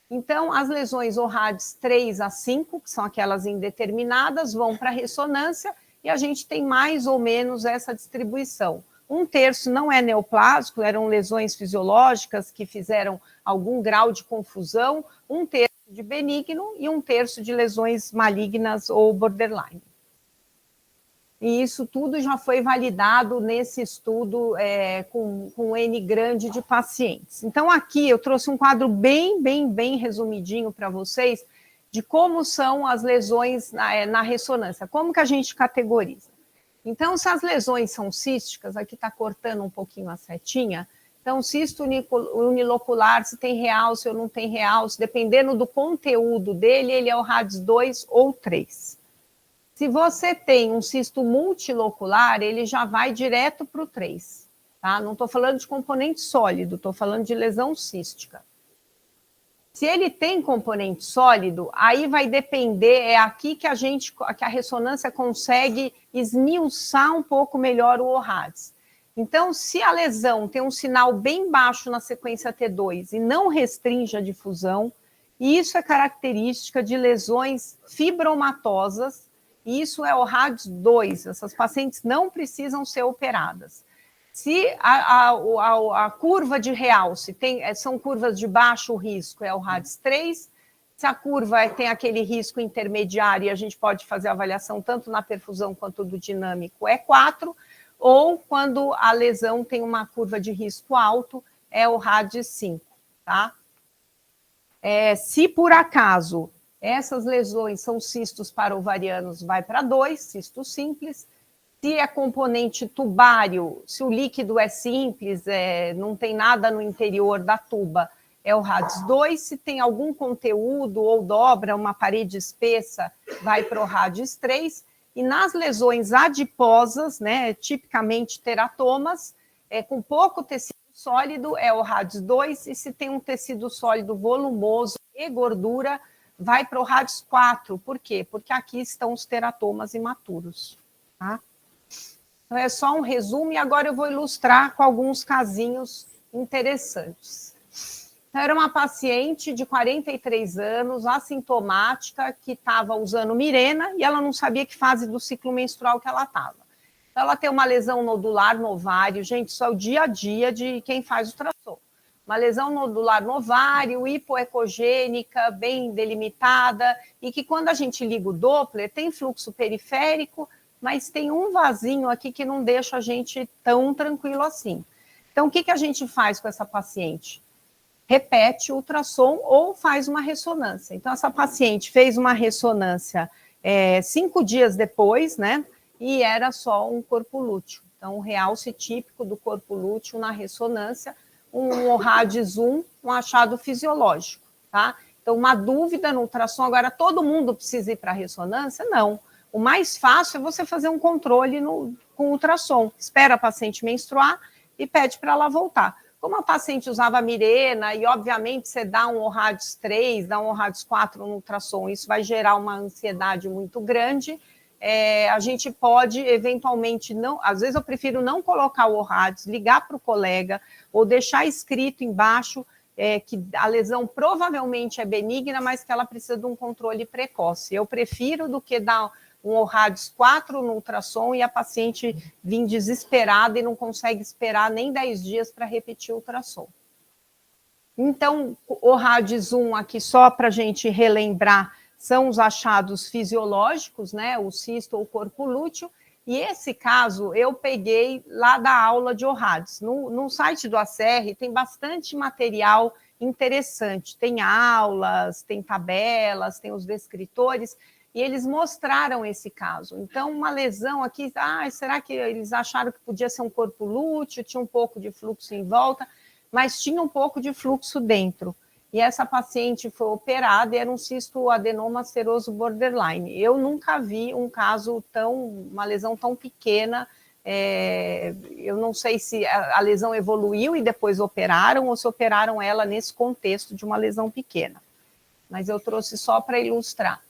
Então, as lesões ORADs 3 a 5, que são aquelas indeterminadas, vão para a ressonância e a gente tem mais ou menos essa distribuição. 1/3 não é neoplásico, eram lesões fisiológicas que fizeram algum grau de confusão, 1/3 de benigno e 1/3 de lesões malignas ou borderline. E isso tudo já foi validado nesse estudo com N grande de pacientes. Então, aqui eu trouxe um quadro bem resumidinho para vocês de como são as lesões na ressonância, como que a gente categoriza. Então, se as lesões são císticas, aqui está cortando um pouquinho a setinha, então, cisto unilocular, se tem realce ou não tem realce, dependendo do conteúdo dele, ele é o RADS 2 ou 3. Se você tem um cisto multilocular, ele já vai direto para o 3, tá? Não estou falando de componente sólido, estou falando de lesão cística. Se ele tem componente sólido, aí vai depender, é aqui que a ressonância consegue esmiuçar um pouco melhor o ORADS. Então, se a lesão tem um sinal bem baixo na sequência T2 e não restringe a difusão, isso é característica de lesões fibromatosas, e isso é o RADS 2, essas pacientes não precisam ser operadas. Se a curva de realce são curvas de baixo risco, é o RADS 3, se a curva tem aquele risco intermediário, e a gente pode fazer avaliação tanto na perfusão quanto do dinâmico, é 4, ou quando a lesão tem uma curva de risco alto, é o RADS 5, tá? Se por acaso essas lesões são cistos para-ovarianos, vai para 2, cisto simples. Se é componente tubário, se o líquido é simples, não tem nada no interior da tuba, é o RADS 2. Se tem algum conteúdo ou dobra, uma parede espessa, vai para o RADS 3. E nas lesões adiposas, né, tipicamente teratomas, com pouco tecido sólido, é o RADS 2. E se tem um tecido sólido volumoso e gordura, vai para o RADS 4. Por quê? Porque aqui estão os teratomas imaturos, tá? Então, é só um resumo e agora eu vou ilustrar com alguns casinhos interessantes. Então, era uma paciente de 43 anos, assintomática, que estava usando Mirena e ela não sabia que fase do ciclo menstrual que ela estava. Então, ela tem uma lesão nodular no ovário, gente, isso é o dia a dia de quem faz ultrassom. Uma lesão nodular no ovário, hipoecogênica, bem delimitada, e que quando a gente liga o Doppler, tem fluxo periférico, mas tem um vasinho aqui que não deixa a gente tão tranquilo assim. Então, o que a gente faz com essa paciente? repete o ultrassom ou faz uma ressonância. Então, essa paciente fez uma ressonância 5 dias depois, né? E era só um corpo lúteo. Então, o realce típico do corpo lúteo na ressonância, um ORAD-1, um achado fisiológico, tá? Então, uma dúvida no ultrassom, agora todo mundo precisa ir para a ressonância? Não. O mais fácil é você fazer um controle com ultrassom. Espera a paciente menstruar e pede para ela voltar. Como a paciente usava Mirena e, obviamente, você dá um ORADS 3, dá um ORADS 4 no ultrassom, isso vai gerar uma ansiedade muito grande, a gente pode, eventualmente, não... Às vezes eu prefiro não colocar o ORADS, ligar para o colega ou deixar escrito embaixo que a lesão provavelmente é benigna, mas que ela precisa de um controle precoce. Eu prefiro do que dar um ORADS 4 no ultrassom e a paciente vir desesperada e não consegue esperar nem 10 dias para repetir o ultrassom. Então, o ORADS 1 aqui, só para a gente relembrar, são os achados fisiológicos, né, o cisto ou o corpo lúteo, e esse caso eu peguei lá da aula de ORADS. No site do ACR tem bastante material interessante, tem aulas, tem tabelas, tem os descritores, e eles mostraram esse caso. Então, uma lesão aqui, será que eles acharam que podia ser um corpo lúteo, tinha um pouco de fluxo em volta, mas tinha um pouco de fluxo dentro. E essa paciente foi operada e era um cisto adenoma seroso borderline. Eu nunca vi um caso uma lesão tão pequena. Eu não sei se a lesão evoluiu e depois operaram ou se operaram ela nesse contexto de uma lesão pequena. Mas eu trouxe só para ilustrar.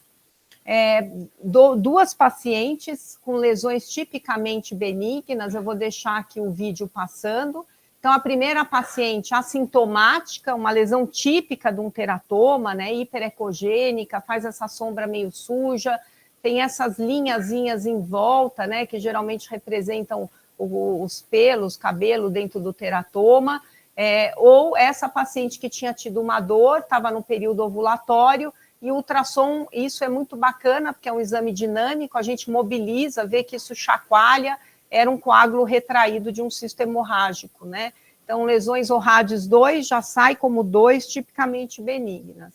Duas pacientes com lesões tipicamente benignas, eu vou deixar aqui o vídeo passando. Então, a primeira paciente assintomática, uma lesão típica de um teratoma, né, hiperecogênica, faz essa sombra meio suja, tem essas linhazinhas em volta, né, que geralmente representam os pelos, cabelo dentro do teratoma, ou essa paciente que tinha tido uma dor, estava no período ovulatório, e o ultrassom, isso é muito bacana, porque é um exame dinâmico, a gente mobiliza, vê que isso chacoalha, era um coágulo retraído de um cisto hemorrágico, né? Então, lesões ORADS 2 já sai como 2 tipicamente benignas.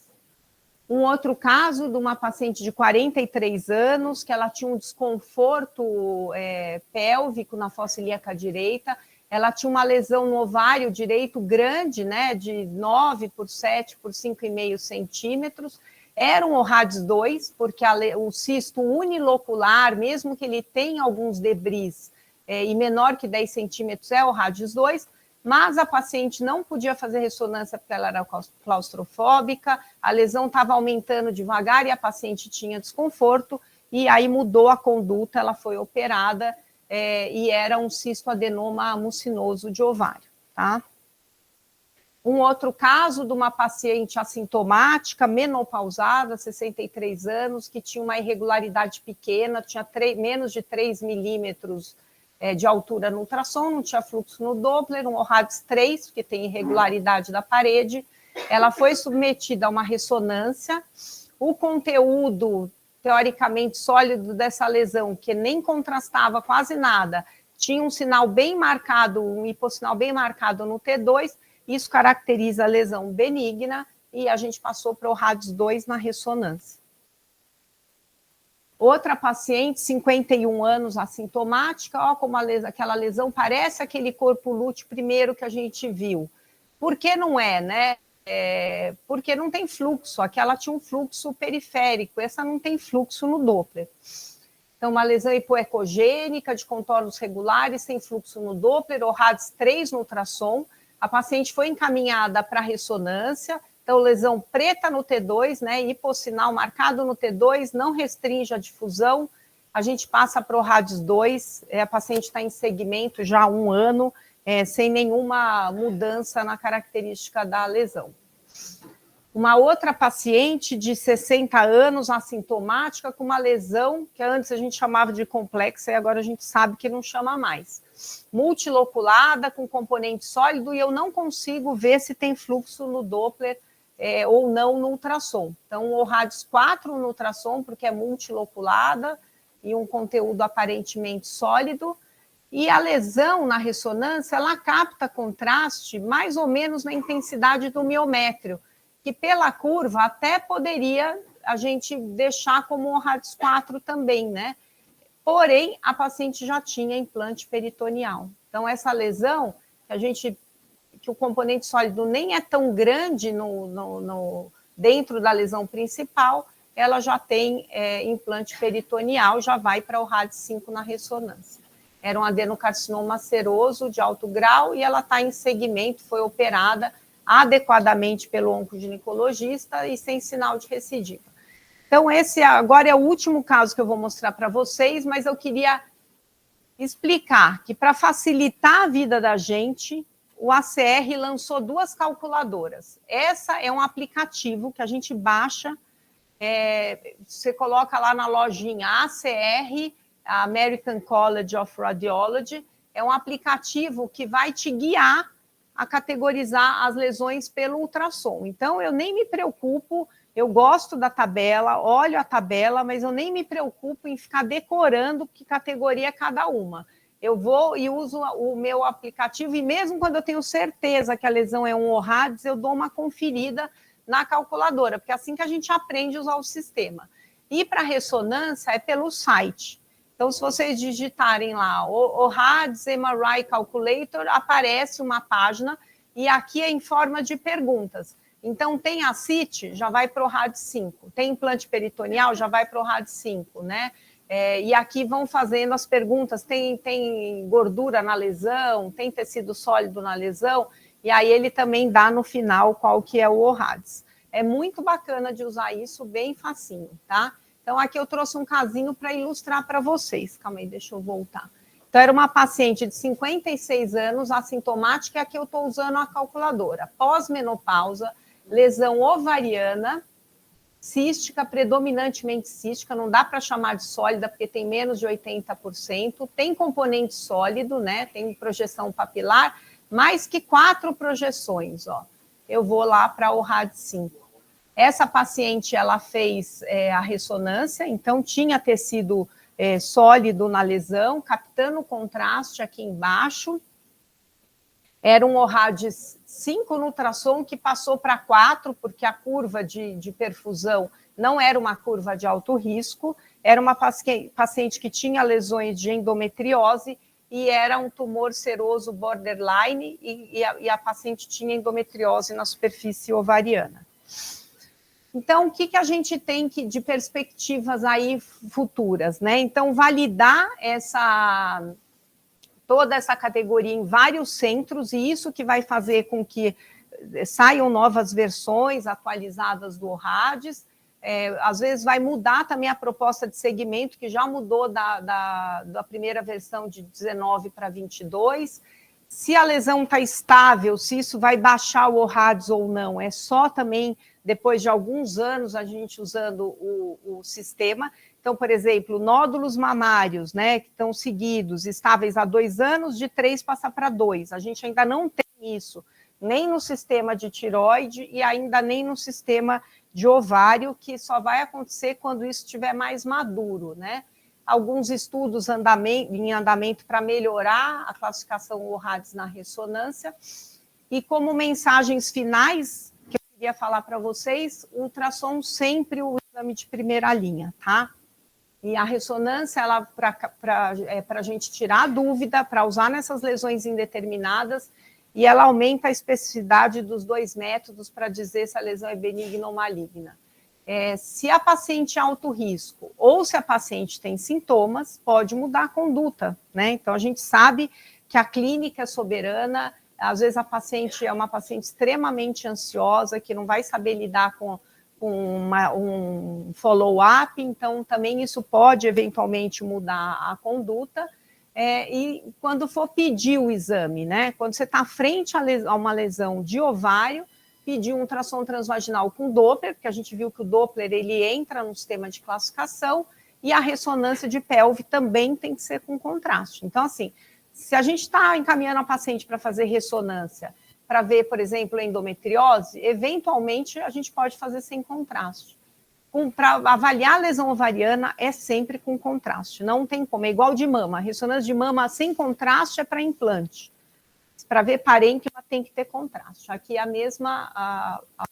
Um outro caso de uma paciente de 43 anos, que ela tinha um desconforto pélvico na fossa ilíaca direita, ela tinha uma lesão no ovário direito grande, né, de 9 por 7 por 5,5 centímetros, era um ORADS 2, porque o cisto unilocular, mesmo que ele tenha alguns debris, e menor que 10 centímetros é o ORADS 2, mas a paciente não podia fazer ressonância porque ela era claustrofóbica, a lesão estava aumentando devagar e a paciente tinha desconforto, e aí mudou a conduta, ela foi operada, e era um cisto adenoma mucinoso de ovário, tá? Um outro caso de uma paciente assintomática, menopausada, 63 anos, que tinha uma irregularidade pequena, tinha menos de 3 milímetros de altura no ultrassom, não tinha fluxo no Doppler, um ORADS 3, que tem irregularidade da parede. Ela foi submetida a uma ressonância. O conteúdo, teoricamente, sólido dessa lesão, que nem contrastava quase nada, tinha um sinal bem marcado, um hipossinal bem marcado no T2, isso caracteriza a lesão benigna, e a gente passou para o ORADS 2 na ressonância. Outra paciente, 51 anos, assintomática, ó, como aquela lesão parece aquele corpo lúteo primeiro que a gente viu. Por que não é, né? Porque não tem fluxo, aquela tinha um fluxo periférico, essa não tem fluxo no Doppler. Então, uma lesão hipoecogênica, de contornos regulares, sem fluxo no Doppler, ORADS 3 no ultrassom, a paciente foi encaminhada para ressonância, então lesão preta no T2, né, hipossinal marcado no T2, não restringe a difusão, a gente passa para o ORADS 2, a paciente está em segmento já há 1 ano, sem nenhuma mudança na característica da lesão. Uma outra paciente de 60 anos, assintomática, com uma lesão que antes a gente chamava de complexa e agora a gente sabe que não chama mais. Multiloculada, com componente sólido, e eu não consigo ver se tem fluxo no Doppler ou não no ultrassom. Então, o ORADS 4 no ultrassom, porque é multiloculada e um conteúdo aparentemente sólido. E a lesão na ressonância, ela capta contraste mais ou menos na intensidade do miométrio, que pela curva até poderia a gente deixar como um RADS 4 também, né? Porém, a paciente já tinha implante peritoneal. Então, essa lesão, que o componente sólido nem é tão grande dentro da lesão principal, ela já tem implante peritoneal, já vai para o RADS 5 na ressonância. Era um adenocarcinoma seroso de alto grau e ela está em segmento, foi operada adequadamente pelo oncoginecologista e sem sinal de recidiva. Então, esse agora é o último caso que eu vou mostrar para vocês, mas eu queria explicar que para facilitar a vida da gente, o ACR lançou 2 calculadoras. Essa é um aplicativo que a gente baixa, você coloca lá na lojinha ACR, a American College of Radiology, é um aplicativo que vai te guiar a categorizar as lesões pelo ultrassom. Então, eu nem me preocupo, eu gosto da tabela, olho a tabela, mas eu nem me preocupo em ficar decorando que categoria é cada uma. Eu vou e uso o meu aplicativo, e mesmo quando eu tenho certeza que a lesão é um ORADS, eu dou uma conferida na calculadora, porque é assim que a gente aprende a usar o sistema. E para ressonância é pelo site. Então, se vocês digitarem lá o RADS MRI Calculator, aparece uma página e aqui é em forma de perguntas. Então, tem ascite, já vai para o RADS 5. Tem implante peritoneal, já vai para o RADS 5, né? E aqui vão fazendo as perguntas, tem gordura na lesão, tem tecido sólido na lesão, e aí ele também dá no final qual que é o ORADS. É muito bacana de usar isso, bem facinho, tá? Então, aqui eu trouxe um casinho para ilustrar para vocês. Calma aí, deixa eu voltar. Então, era uma paciente de 56 anos, assintomática, e aqui eu estou usando a calculadora. Pós-menopausa, lesão ovariana, cística, predominantemente cística, não dá para chamar de sólida, porque tem menos de 80%, tem componente sólido, né? Tem projeção papilar, mais que 4 projeções, ó. Eu vou lá para o RADS 5. Essa paciente, ela fez a ressonância, então tinha tecido sólido na lesão, captando o contraste aqui embaixo. Era um ORADS 5 no ultrassom que passou para 4, porque a curva de perfusão não era uma curva de alto risco, era uma paciente que tinha lesões de endometriose e era um tumor seroso borderline e a paciente tinha endometriose na superfície ovariana. Então, o que a gente tem de perspectivas aí futuras, né? Então, validar toda essa categoria em vários centros, e isso que vai fazer com que saiam novas versões atualizadas do ORADS. Às vezes vai mudar também a proposta de segmento, que já mudou da primeira versão de 19 para 22. Se a lesão está estável, se isso vai baixar o ORADS ou não, é só também depois de alguns anos a gente usando o sistema. Então, por exemplo, nódulos mamários, né, que estão seguidos, estáveis há 2 anos, de 3 passar para 2. A gente ainda não tem isso, nem no sistema de tireoide e ainda nem no sistema de ovário, que só vai acontecer quando isso estiver mais maduro, né? Alguns estudos em andamento para melhorar a classificação ORADS na ressonância. E como mensagens finais, que eu queria falar para vocês, o ultrassom sempre o exame de primeira linha, tá? E a ressonância, ela para a gente tirar a dúvida, para usar nessas lesões indeterminadas, e ela aumenta a especificidade dos 2 métodos para dizer se a lesão é benigna ou maligna. Se a paciente é alto risco ou se a paciente tem sintomas, pode mudar a conduta, né? Então, a gente sabe que a clínica é soberana, às vezes a paciente é uma paciente extremamente ansiosa, que não vai saber lidar com um follow-up, então também isso pode eventualmente mudar a conduta. E quando for pedir o exame, né? Quando você está frente a uma lesão de ovário, pedir um ultrassom transvaginal com Doppler, porque a gente viu que o Doppler ele entra no sistema de classificação, e a ressonância de pelve também tem que ser com contraste. Então, assim, se a gente está encaminhando a paciente para fazer ressonância, para ver, por exemplo, endometriose, eventualmente a gente pode fazer sem contraste. para avaliar a lesão ovariana é sempre com contraste, não tem como, é igual de mama, a ressonância de mama sem contraste é para implante, para ver parênquima tem que ter contraste, aqui é o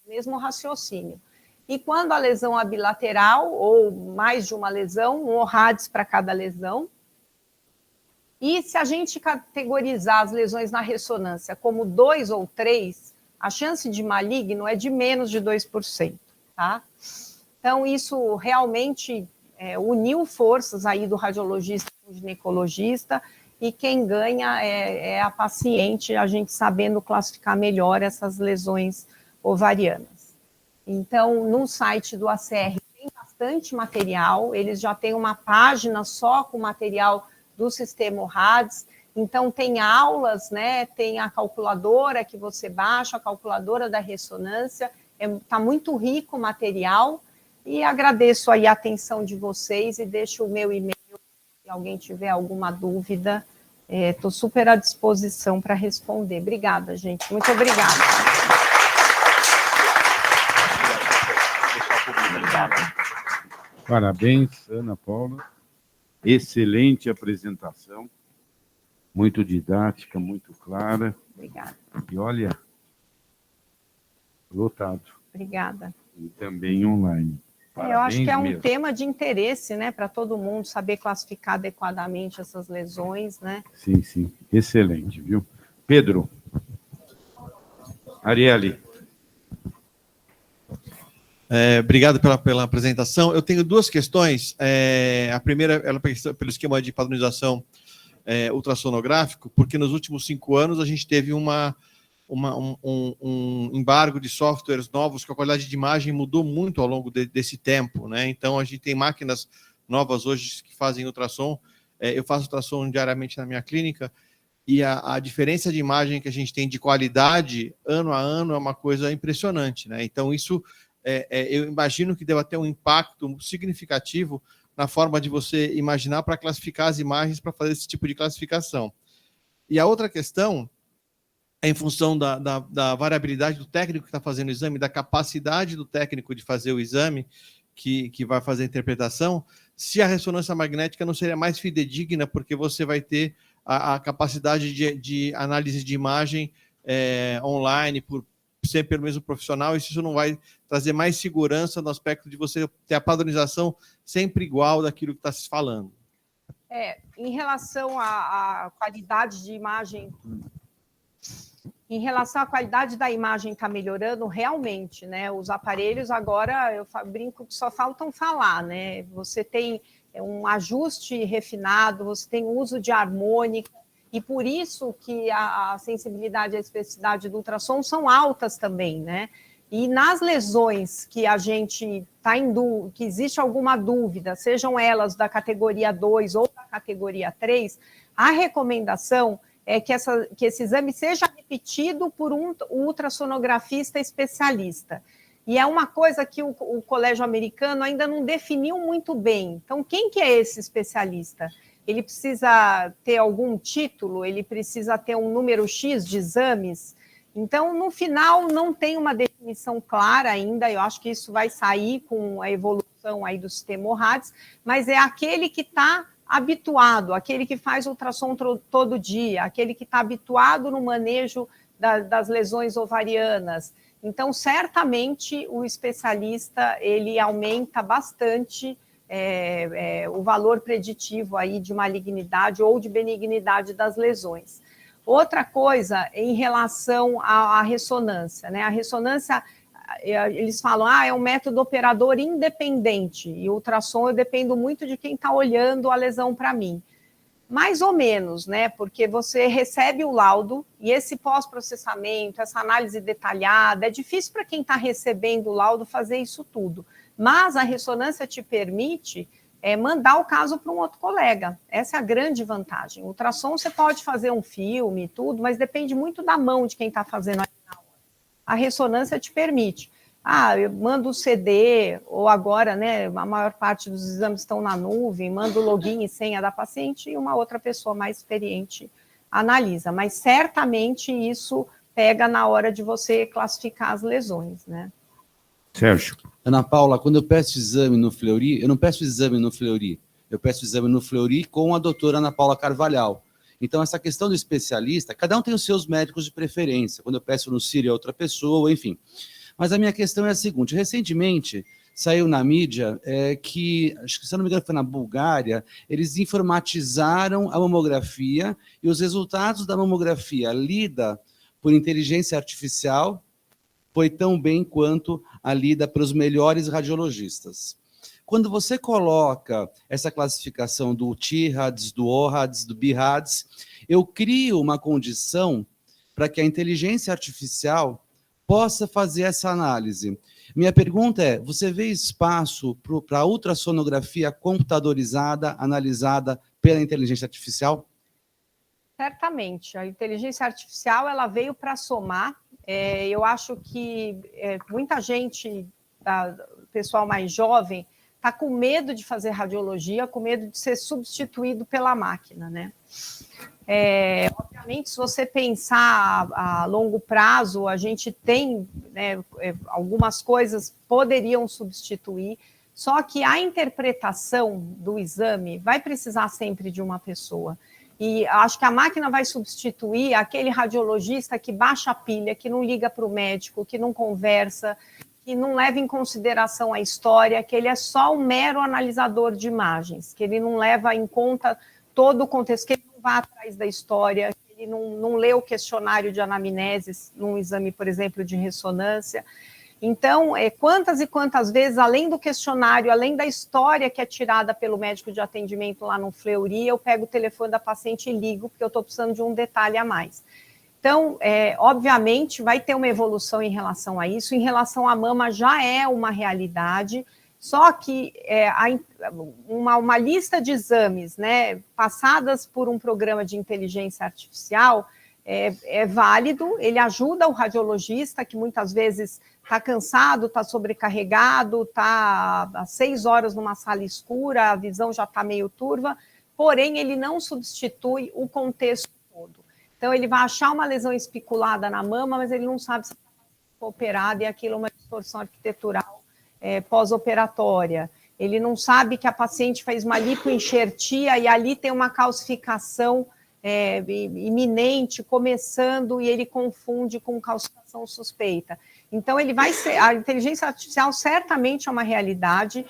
mesmo raciocínio. E quando a lesão é bilateral, ou mais de uma lesão, um ORADS para cada lesão, e se a gente categorizar as lesões na ressonância como 2 ou 3, a chance de maligno é de menos de 2%, tá? Então, isso realmente uniu forças aí do radiologista com o ginecologista, e quem ganha é a paciente, a gente sabendo classificar melhor essas lesões ovarianas. Então, no site do ACR tem bastante material, eles já têm uma página só com material do sistema ORADS, então tem aulas, né, tem a calculadora que você baixa, a calculadora da ressonância, está muito rico o material, e agradeço aí a atenção de vocês e deixo o meu e-mail, se alguém tiver alguma dúvida, estou super à disposição para responder. Obrigada, gente, muito obrigada. Parabéns, Ana Paula. Excelente apresentação. Muito didática, muito clara. Obrigada. E olha, lotado. Obrigada. E também online. Eu acho que é um mesmo. tema de interesse, né, para todo mundo saber classificar adequadamente essas lesões, né? Sim, sim. Excelente, viu? Pedro. Arielle. Obrigado pela apresentação. Eu tenho duas questões. A primeira, pelo esquema de padronização ultrassonográfico, porque nos últimos 5 anos a gente teve um embargo de softwares novos, que a qualidade de imagem mudou muito ao longo desse tempo, né? Então, a gente tem máquinas novas hoje que fazem ultrassom. Eu faço ultrassom diariamente na minha clínica, e a diferença de imagem que a gente tem de qualidade, ano a ano, é uma coisa impressionante, né? Então, isso, eu imagino que deva ter um impacto significativo na forma de você imaginar para classificar as imagens, para fazer esse tipo de classificação. E a outra questão é em função da variabilidade do técnico que está fazendo o exame, da capacidade do técnico de fazer o exame, que vai fazer a interpretação, se a ressonância magnética não seria mais fidedigna, porque você vai ter a capacidade de análise de imagem online, por ser pelo mesmo profissional, e se isso não vai trazer mais segurança no aspecto de você ter a padronização sempre igual daquilo que está se falando. Em relação à qualidade de imagem... Em relação à qualidade da imagem está melhorando, realmente, né? Os aparelhos agora, eu brinco que só faltam falar, né? Você tem um ajuste refinado, você tem uso de harmônica, e por isso que a sensibilidade e a especificidade do ultrassom são altas também, né? E nas lesões que a gente está que existe alguma dúvida, sejam elas da categoria 2 ou da categoria 3, a recomendação é que esse exame seja repetido por um ultrassonografista especialista. E é uma coisa que o colégio americano ainda não definiu muito bem. Então, quem que é esse especialista? Ele precisa ter algum título? Ele precisa ter um número X de exames? Então, no final, não tem uma definição clara ainda. Eu acho que isso vai sair com a evolução aí do sistema ORADS, mas é aquele que está habituado, aquele que faz ultrassom todo dia, aquele que está habituado no manejo das lesões ovarianas. Então, certamente, o especialista, ele aumenta bastante o valor preditivo aí de malignidade ou de benignidade das lesões. Outra coisa, em relação à ressonância, né? A ressonância, eles falam, é um método operador independente, e o ultrassom eu dependo muito de quem está olhando a lesão para mim. Mais ou menos, né? Porque você recebe o laudo, e esse pós-processamento, essa análise detalhada, é difícil para quem está recebendo o laudo fazer isso tudo. Mas a ressonância te permite mandar o caso para um outro colega. Essa é a grande vantagem. O ultrassom você pode fazer um filme, tudo, mas depende muito da mão de quem está fazendo ali na hora. A ressonância te permite. Eu mando o CD, ou agora, né, a maior parte dos exames estão na nuvem, mando o login e senha da paciente e uma outra pessoa mais experiente analisa. Mas certamente isso pega na hora de você classificar as lesões, né? Sérgio. Ana Paula, quando eu peço exame no Fleury, eu não peço exame no Fleury, eu peço exame no Fleury com a doutora Ana Paula Carvalhal. Então, essa questão do especialista, cada um tem os seus médicos de preferência. Quando eu peço no Sírio é outra pessoa, enfim. Mas a minha questão é a seguinte: recentemente saiu na mídia que, acho que se eu não me engano foi na Bulgária, eles informatizaram a mamografia e os resultados da mamografia lida por inteligência artificial foi tão bem quanto a lida pelos melhores radiologistas. Quando você coloca essa classificação do TIRADS, do ORADS, do BIRADS, eu crio uma condição para que a inteligência artificial possa fazer essa análise. Minha pergunta é, você vê espaço para a ultrassonografia computadorizada, analisada pela inteligência artificial? Certamente. A inteligência artificial ela veio para somar. Eu acho que muita gente, pessoal mais jovem, está com medo de fazer radiologia, com medo de ser substituído pela máquina, né? Obviamente, se você pensar a longo prazo, a gente tem, né, algumas coisas poderiam substituir, só que a interpretação do exame vai precisar sempre de uma pessoa. E acho que a máquina vai substituir aquele radiologista que baixa a pilha, que não liga para o médico, que não conversa, que não leva em consideração a história, que ele é só um mero analisador de imagens, que ele não leva em conta todo o contexto, que ele não vai atrás da história, que ele não lê o questionário de anamnese num exame, por exemplo, de ressonância. Então, quantas e quantas vezes, além do questionário, além da história que é tirada pelo médico de atendimento lá no Fleury, eu pego o telefone da paciente e ligo, porque eu estou precisando de um detalhe a mais. Então, obviamente, vai ter uma evolução em relação a isso. Em relação à mama, já é uma realidade, só que uma lista de exames, né, passadas por um programa de inteligência artificial é válido, ele ajuda o radiologista, que muitas vezes está cansado, está sobrecarregado, está há 6 horas numa sala escura, a visão já está meio turva, porém, ele não substitui o contexto todo. Então, ele vai achar uma lesão espiculada na mama, mas ele não sabe se está operada e aquilo é uma distorção arquitetural pós-operatória. Ele não sabe que a paciente fez uma lipoenxertia e ali tem uma calcificação iminente, começando, e ele confunde com calcificação suspeita. Então, a inteligência artificial certamente é uma realidade.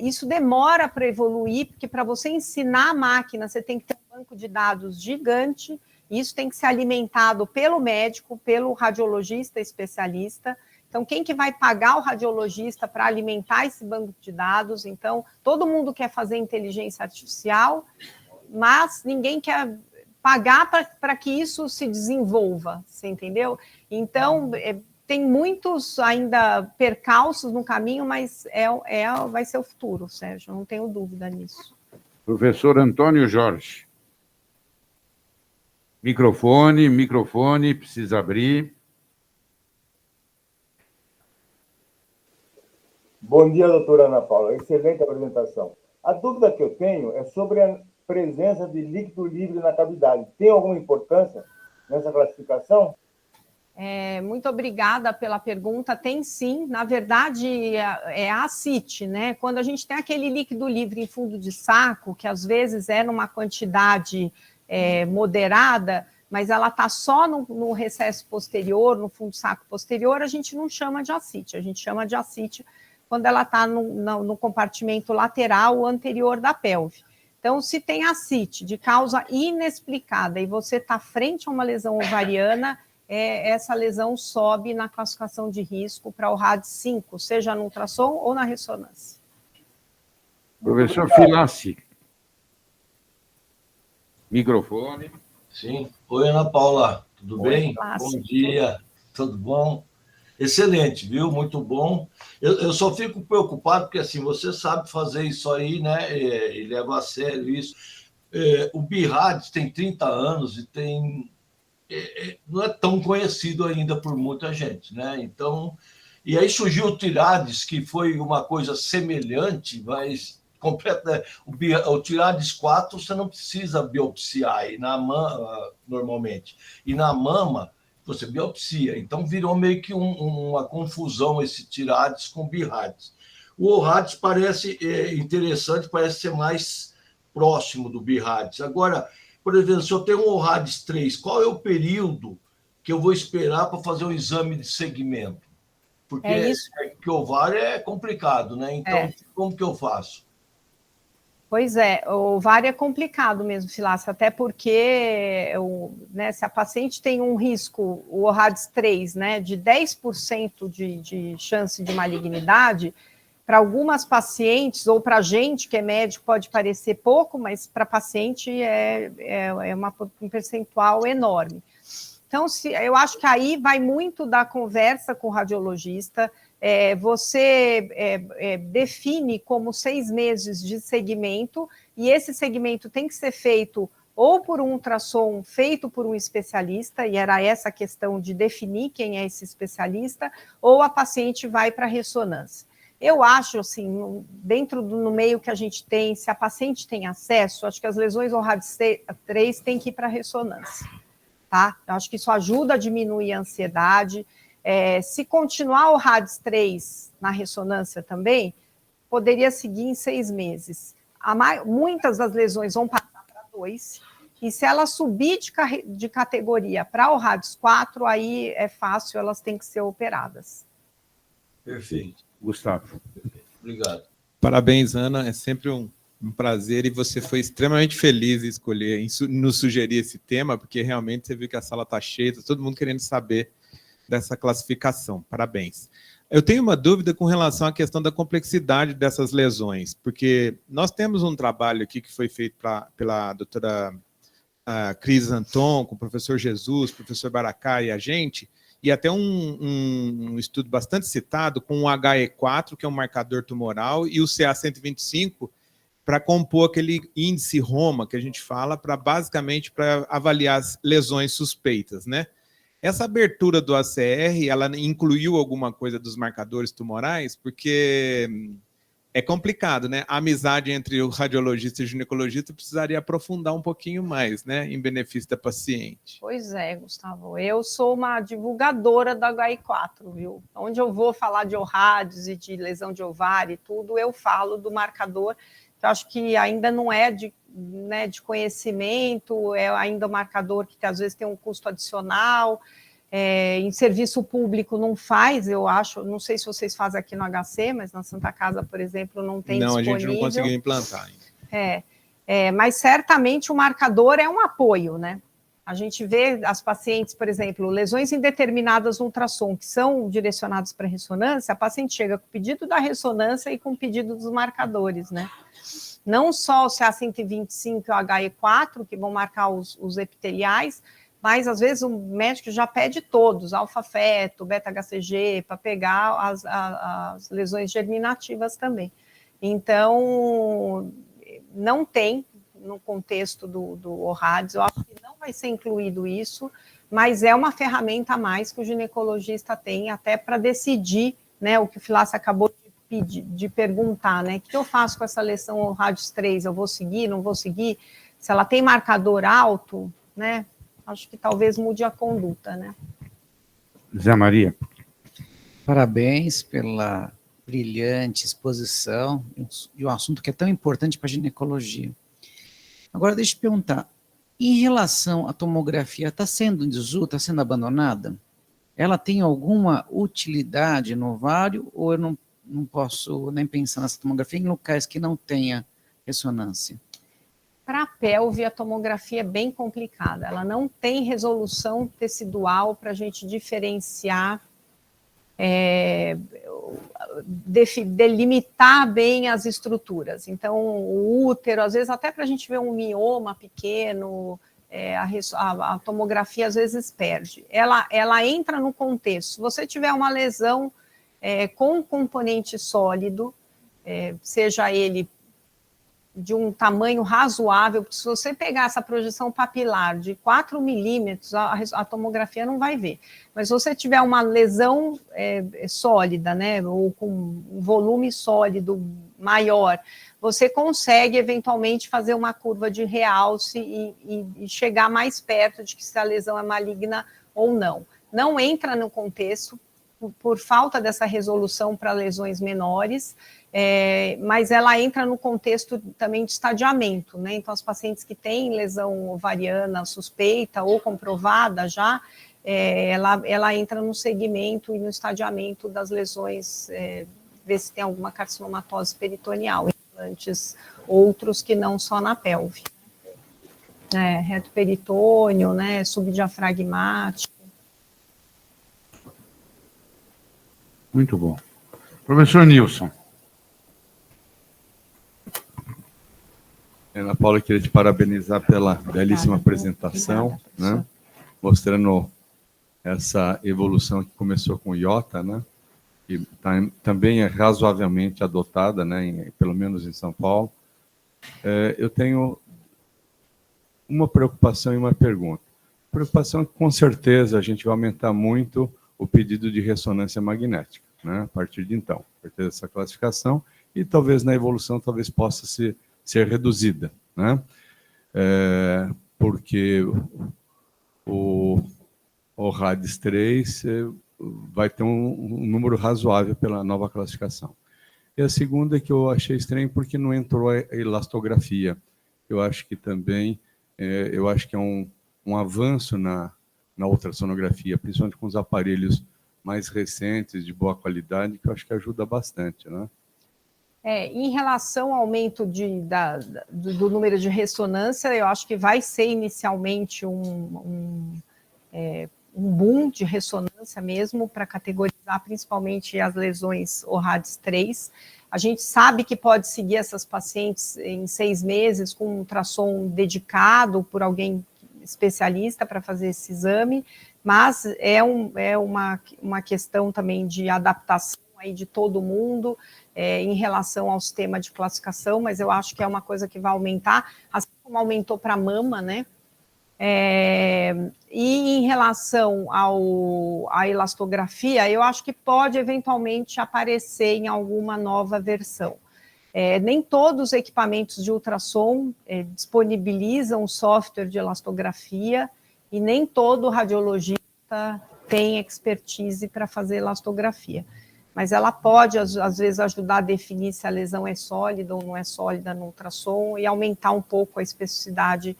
Isso demora para evoluir, porque para você ensinar a máquina, você tem que ter um banco de dados gigante. Isso tem que ser alimentado pelo médico, pelo radiologista especialista. Então, quem que vai pagar o radiologista para alimentar esse banco de dados? Então, todo mundo quer fazer inteligência artificial, mas ninguém quer pagar para que isso se desenvolva, você entendeu? Então, tem muitos ainda percalços no caminho, mas vai ser o futuro, Sérgio, não tenho dúvida nisso. Professor Antônio Jorge. Microfone, precisa abrir. Bom dia, doutora Ana Paula. Excelente apresentação. A dúvida que eu tenho é sobre a presença de líquido livre na cavidade. Tem alguma importância nessa classificação? Muito obrigada pela pergunta. Tem sim, na verdade é a ascite, né? Quando a gente tem aquele líquido livre em fundo de saco, que às vezes é numa quantidade moderada, mas ela está só no recesso posterior, no fundo do saco posterior, a gente não chama de ascite, a gente chama de ascite quando ela está no compartimento lateral ou anterior da pelve. Então, se tem ascite de causa inexplicada e você está frente a uma lesão ovariana, essa lesão sobe na classificação de risco para o RAD5, seja no ultrassom ou na ressonância. Professor Filassi. Microfone. Sim. Oi, Ana Paula, tudo bem? Filassi. Bom dia, tudo bom? Excelente, viu? Muito bom. Eu só fico preocupado porque, assim, você sabe fazer isso aí, né? E leva a sério isso. O BIRADS tem 30 anos e não é tão conhecido ainda por muita gente, né? Então, e aí surgiu o TIRADS, que foi uma coisa semelhante, mas completa. O TIRADS 4 você não precisa biopsiar aí na mama, normalmente. E na mama, você biopsia. Então, virou meio que uma confusão esse Tirades com Birrades. O Orrades parece interessante, parece ser mais próximo do Birrades. Agora, por exemplo, se eu tenho um Orrades 3, qual é o período que eu vou esperar para fazer um exame de segmento? Porque que ovário é complicado, né? Então, como que eu faço? Pois é, o ovário é complicado mesmo, Filácio, até porque né, se a paciente tem um risco, o Orrades 3, né, de 10% de chance de malignidade, para algumas pacientes, ou para a gente que é médico, pode parecer pouco, mas para a paciente é um percentual enorme. Então, eu acho que aí vai muito da conversa com o radiologista. Você define como 6 meses de segmento, e esse segmento tem que ser feito ou por um ultrassom feito por um especialista, e era essa a questão de definir quem é esse especialista, ou a paciente vai para a ressonância. Eu acho, assim, dentro no meio que a gente tem, se a paciente tem acesso, acho que as lesões Orrades 3 têm que ir para a ressonância. Tá? Eu acho que isso ajuda a diminuir a ansiedade. Se continuar o Orrades 3 na ressonância também, poderia seguir em 6 meses. Muitas das lesões vão passar para 2, e se ela subir de categoria para o Orrades 4, aí é fácil, elas têm que ser operadas. Perfeito. Gustavo. Obrigado. Parabéns, Ana. É sempre um prazer, e você foi extremamente feliz em escolher, em nos sugerir esse tema, porque realmente você viu que a sala está cheia, tá todo mundo querendo saber dessa classificação. Parabéns. Eu tenho uma dúvida com relação à questão da complexidade dessas lesões, porque nós temos um trabalho aqui que foi feito pela doutora Cris Anton, com o professor Jesus, professor Baracá e a gente, e até um estudo bastante citado com o HE4, que é um marcador tumoral, e o CA125, para compor aquele índice Roma que a gente fala, basicamente para avaliar as lesões suspeitas, né? Essa abertura do ACR, ela incluiu alguma coisa dos marcadores tumorais? Porque é complicado, né? A amizade entre o radiologista e o ginecologista precisaria aprofundar um pouquinho mais, né? Em benefício da paciente. Pois é, Gustavo. Eu sou uma divulgadora da HI4, viu? Onde eu vou falar de Orrades e de lesão de ovário e tudo, eu falo do marcador, que eu acho que ainda não é de conhecimento, é ainda um marcador que às vezes tem um custo adicional. Em serviço público não faz, eu acho, não sei se vocês fazem aqui no HC, mas na Santa Casa, por exemplo, não tem disponível. Não, a gente não conseguiu implantar ainda. Mas certamente o marcador é um apoio, né? A gente vê as pacientes, por exemplo, lesões indeterminadas no ultrassom, que são direcionadas para ressonância, a paciente chega com o pedido da ressonância e com o pedido dos marcadores, né? Não só o CA125 e o HE4, que vão marcar os epiteliais, mas às vezes o médico já pede todos, alfa-feto, beta-HCG, para pegar as lesões germinativas também. Então, não tem no contexto do Orrades, eu acho que não vai ser incluído isso, mas é uma ferramenta a mais que o ginecologista tem até para decidir, né, o que o Filácio acabou de perguntar, né, o que eu faço com essa lesão Orrades 3, eu vou seguir, não vou seguir? Se ela tem marcador alto, né, acho que talvez mude a conduta, né. Zé Maria. Parabéns pela brilhante exposição e um assunto que é tão importante para a ginecologia. Agora, deixa eu te perguntar, em relação à tomografia, está sendo em desuso, está sendo abandonada? Ela tem alguma utilidade no ovário, ou eu não posso nem pensar nessa tomografia em locais que não tenha ressonância? Para a pelve, a tomografia é bem complicada. Ela não tem resolução tecidual para a gente diferenciar, delimitar bem as estruturas. Então, o útero, às vezes, até para a gente ver um mioma pequeno, a tomografia às vezes perde. Ela entra no contexto. Se você tiver uma lesão com componente sólido, seja ele de um tamanho razoável, porque se você pegar essa projeção papilar de 4 milímetros, a tomografia não vai ver. Mas se você tiver uma lesão sólida, né, ou com um volume sólido maior, você consegue eventualmente fazer uma curva de realce e chegar mais perto de que se a lesão é maligna ou não. não entra no contexto, por falta dessa resolução para lesões menores, mas ela entra no contexto também de estadiamento, né? Então, as pacientes que têm lesão ovariana suspeita ou comprovada já, ela entra no segmento e no estadiamento das lesões, ver se tem alguma carcinomatose peritoneal, implantes outros que não só na pelve. Reto peritônio, né, subdiafragmático. Muito bom. Professor Nilson. Ana Paula, eu queria te parabenizar pela belíssima apresentação, né, mostrando essa evolução que começou com o IOTA, né, que também é razoavelmente adotada, né, pelo menos em São Paulo. Eu tenho uma preocupação e uma pergunta. A preocupação é que, com certeza, a gente vai aumentar muito o pedido de ressonância magnética, né, a partir de então, a partir dessa classificação, e talvez na evolução talvez possa ser reduzida, né, porque o RADS 3 vai ter um número razoável pela nova classificação. E a segunda é que eu achei estranho porque não entrou a elastografia. Eu acho que também, eu acho que é um avanço na ultrassonografia, principalmente com os aparelhos mais recentes, de boa qualidade, que eu acho que ajuda bastante, né? Em relação ao aumento do número de ressonância, eu acho que vai ser inicialmente um boom de ressonância mesmo, para categorizar principalmente as lesões ORADS 3. A gente sabe que pode seguir essas pacientes em 6 meses com um ultrassom dedicado por alguém especialista para fazer esse exame, mas é uma questão também de adaptação aí de todo mundo em relação ao sistema de classificação, mas eu acho que é uma coisa que vai aumentar, assim como aumentou para a mama, né? E em relação à elastografia, eu acho que pode eventualmente aparecer em alguma nova versão. Nem todos os equipamentos de ultrassom disponibilizam software de elastografia e nem todo radiologista tem expertise para fazer elastografia. Mas ela pode, às vezes, ajudar a definir se a lesão é sólida ou não é sólida no ultrassom e aumentar um pouco a especificidade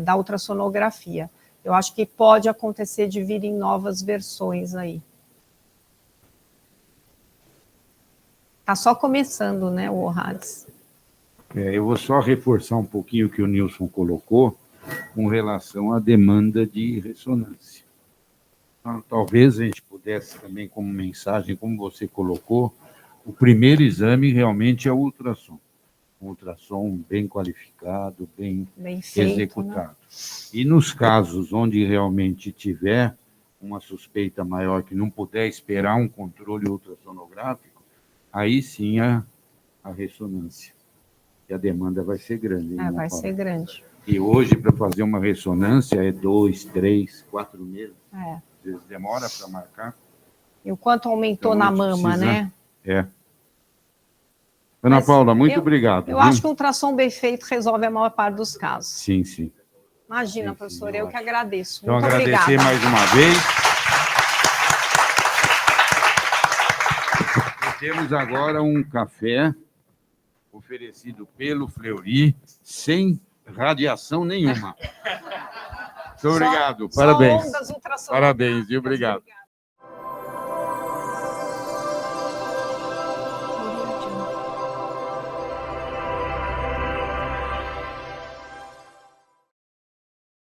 da ultrassonografia. Eu acho que pode acontecer de vir em novas versões aí. Está só começando, né, o ORADS. Eu vou só reforçar um pouquinho o que o Nilson colocou com relação à demanda de ressonância. Então, talvez a gente pudesse também, como mensagem, como você colocou, o primeiro exame realmente é o ultrassom. Um ultrassom bem qualificado, bem feito, executado. Né? E nos casos onde realmente tiver uma suspeita maior que não puder esperar um controle ultrassonográfico, aí sim a ressonância. E a demanda vai ser grande. Vai ser grande. E hoje, para fazer uma ressonância, é 2, 3, 4 meses. Às vezes demora para marcar. E o quanto aumentou então, na mama, né? Ana Paula, muito obrigado. Eu acho que um ultrassom bem feito resolve a maior parte dos casos. Sim, sim. Imagina, professor, eu que agradeço. Então, muito agradecer obrigada. mais uma vez. E temos agora um café oferecido pelo Fleury, sem radiação nenhuma. Muito obrigado. Parabéns. Só ondas ultrassonográficas. Parabéns e obrigado.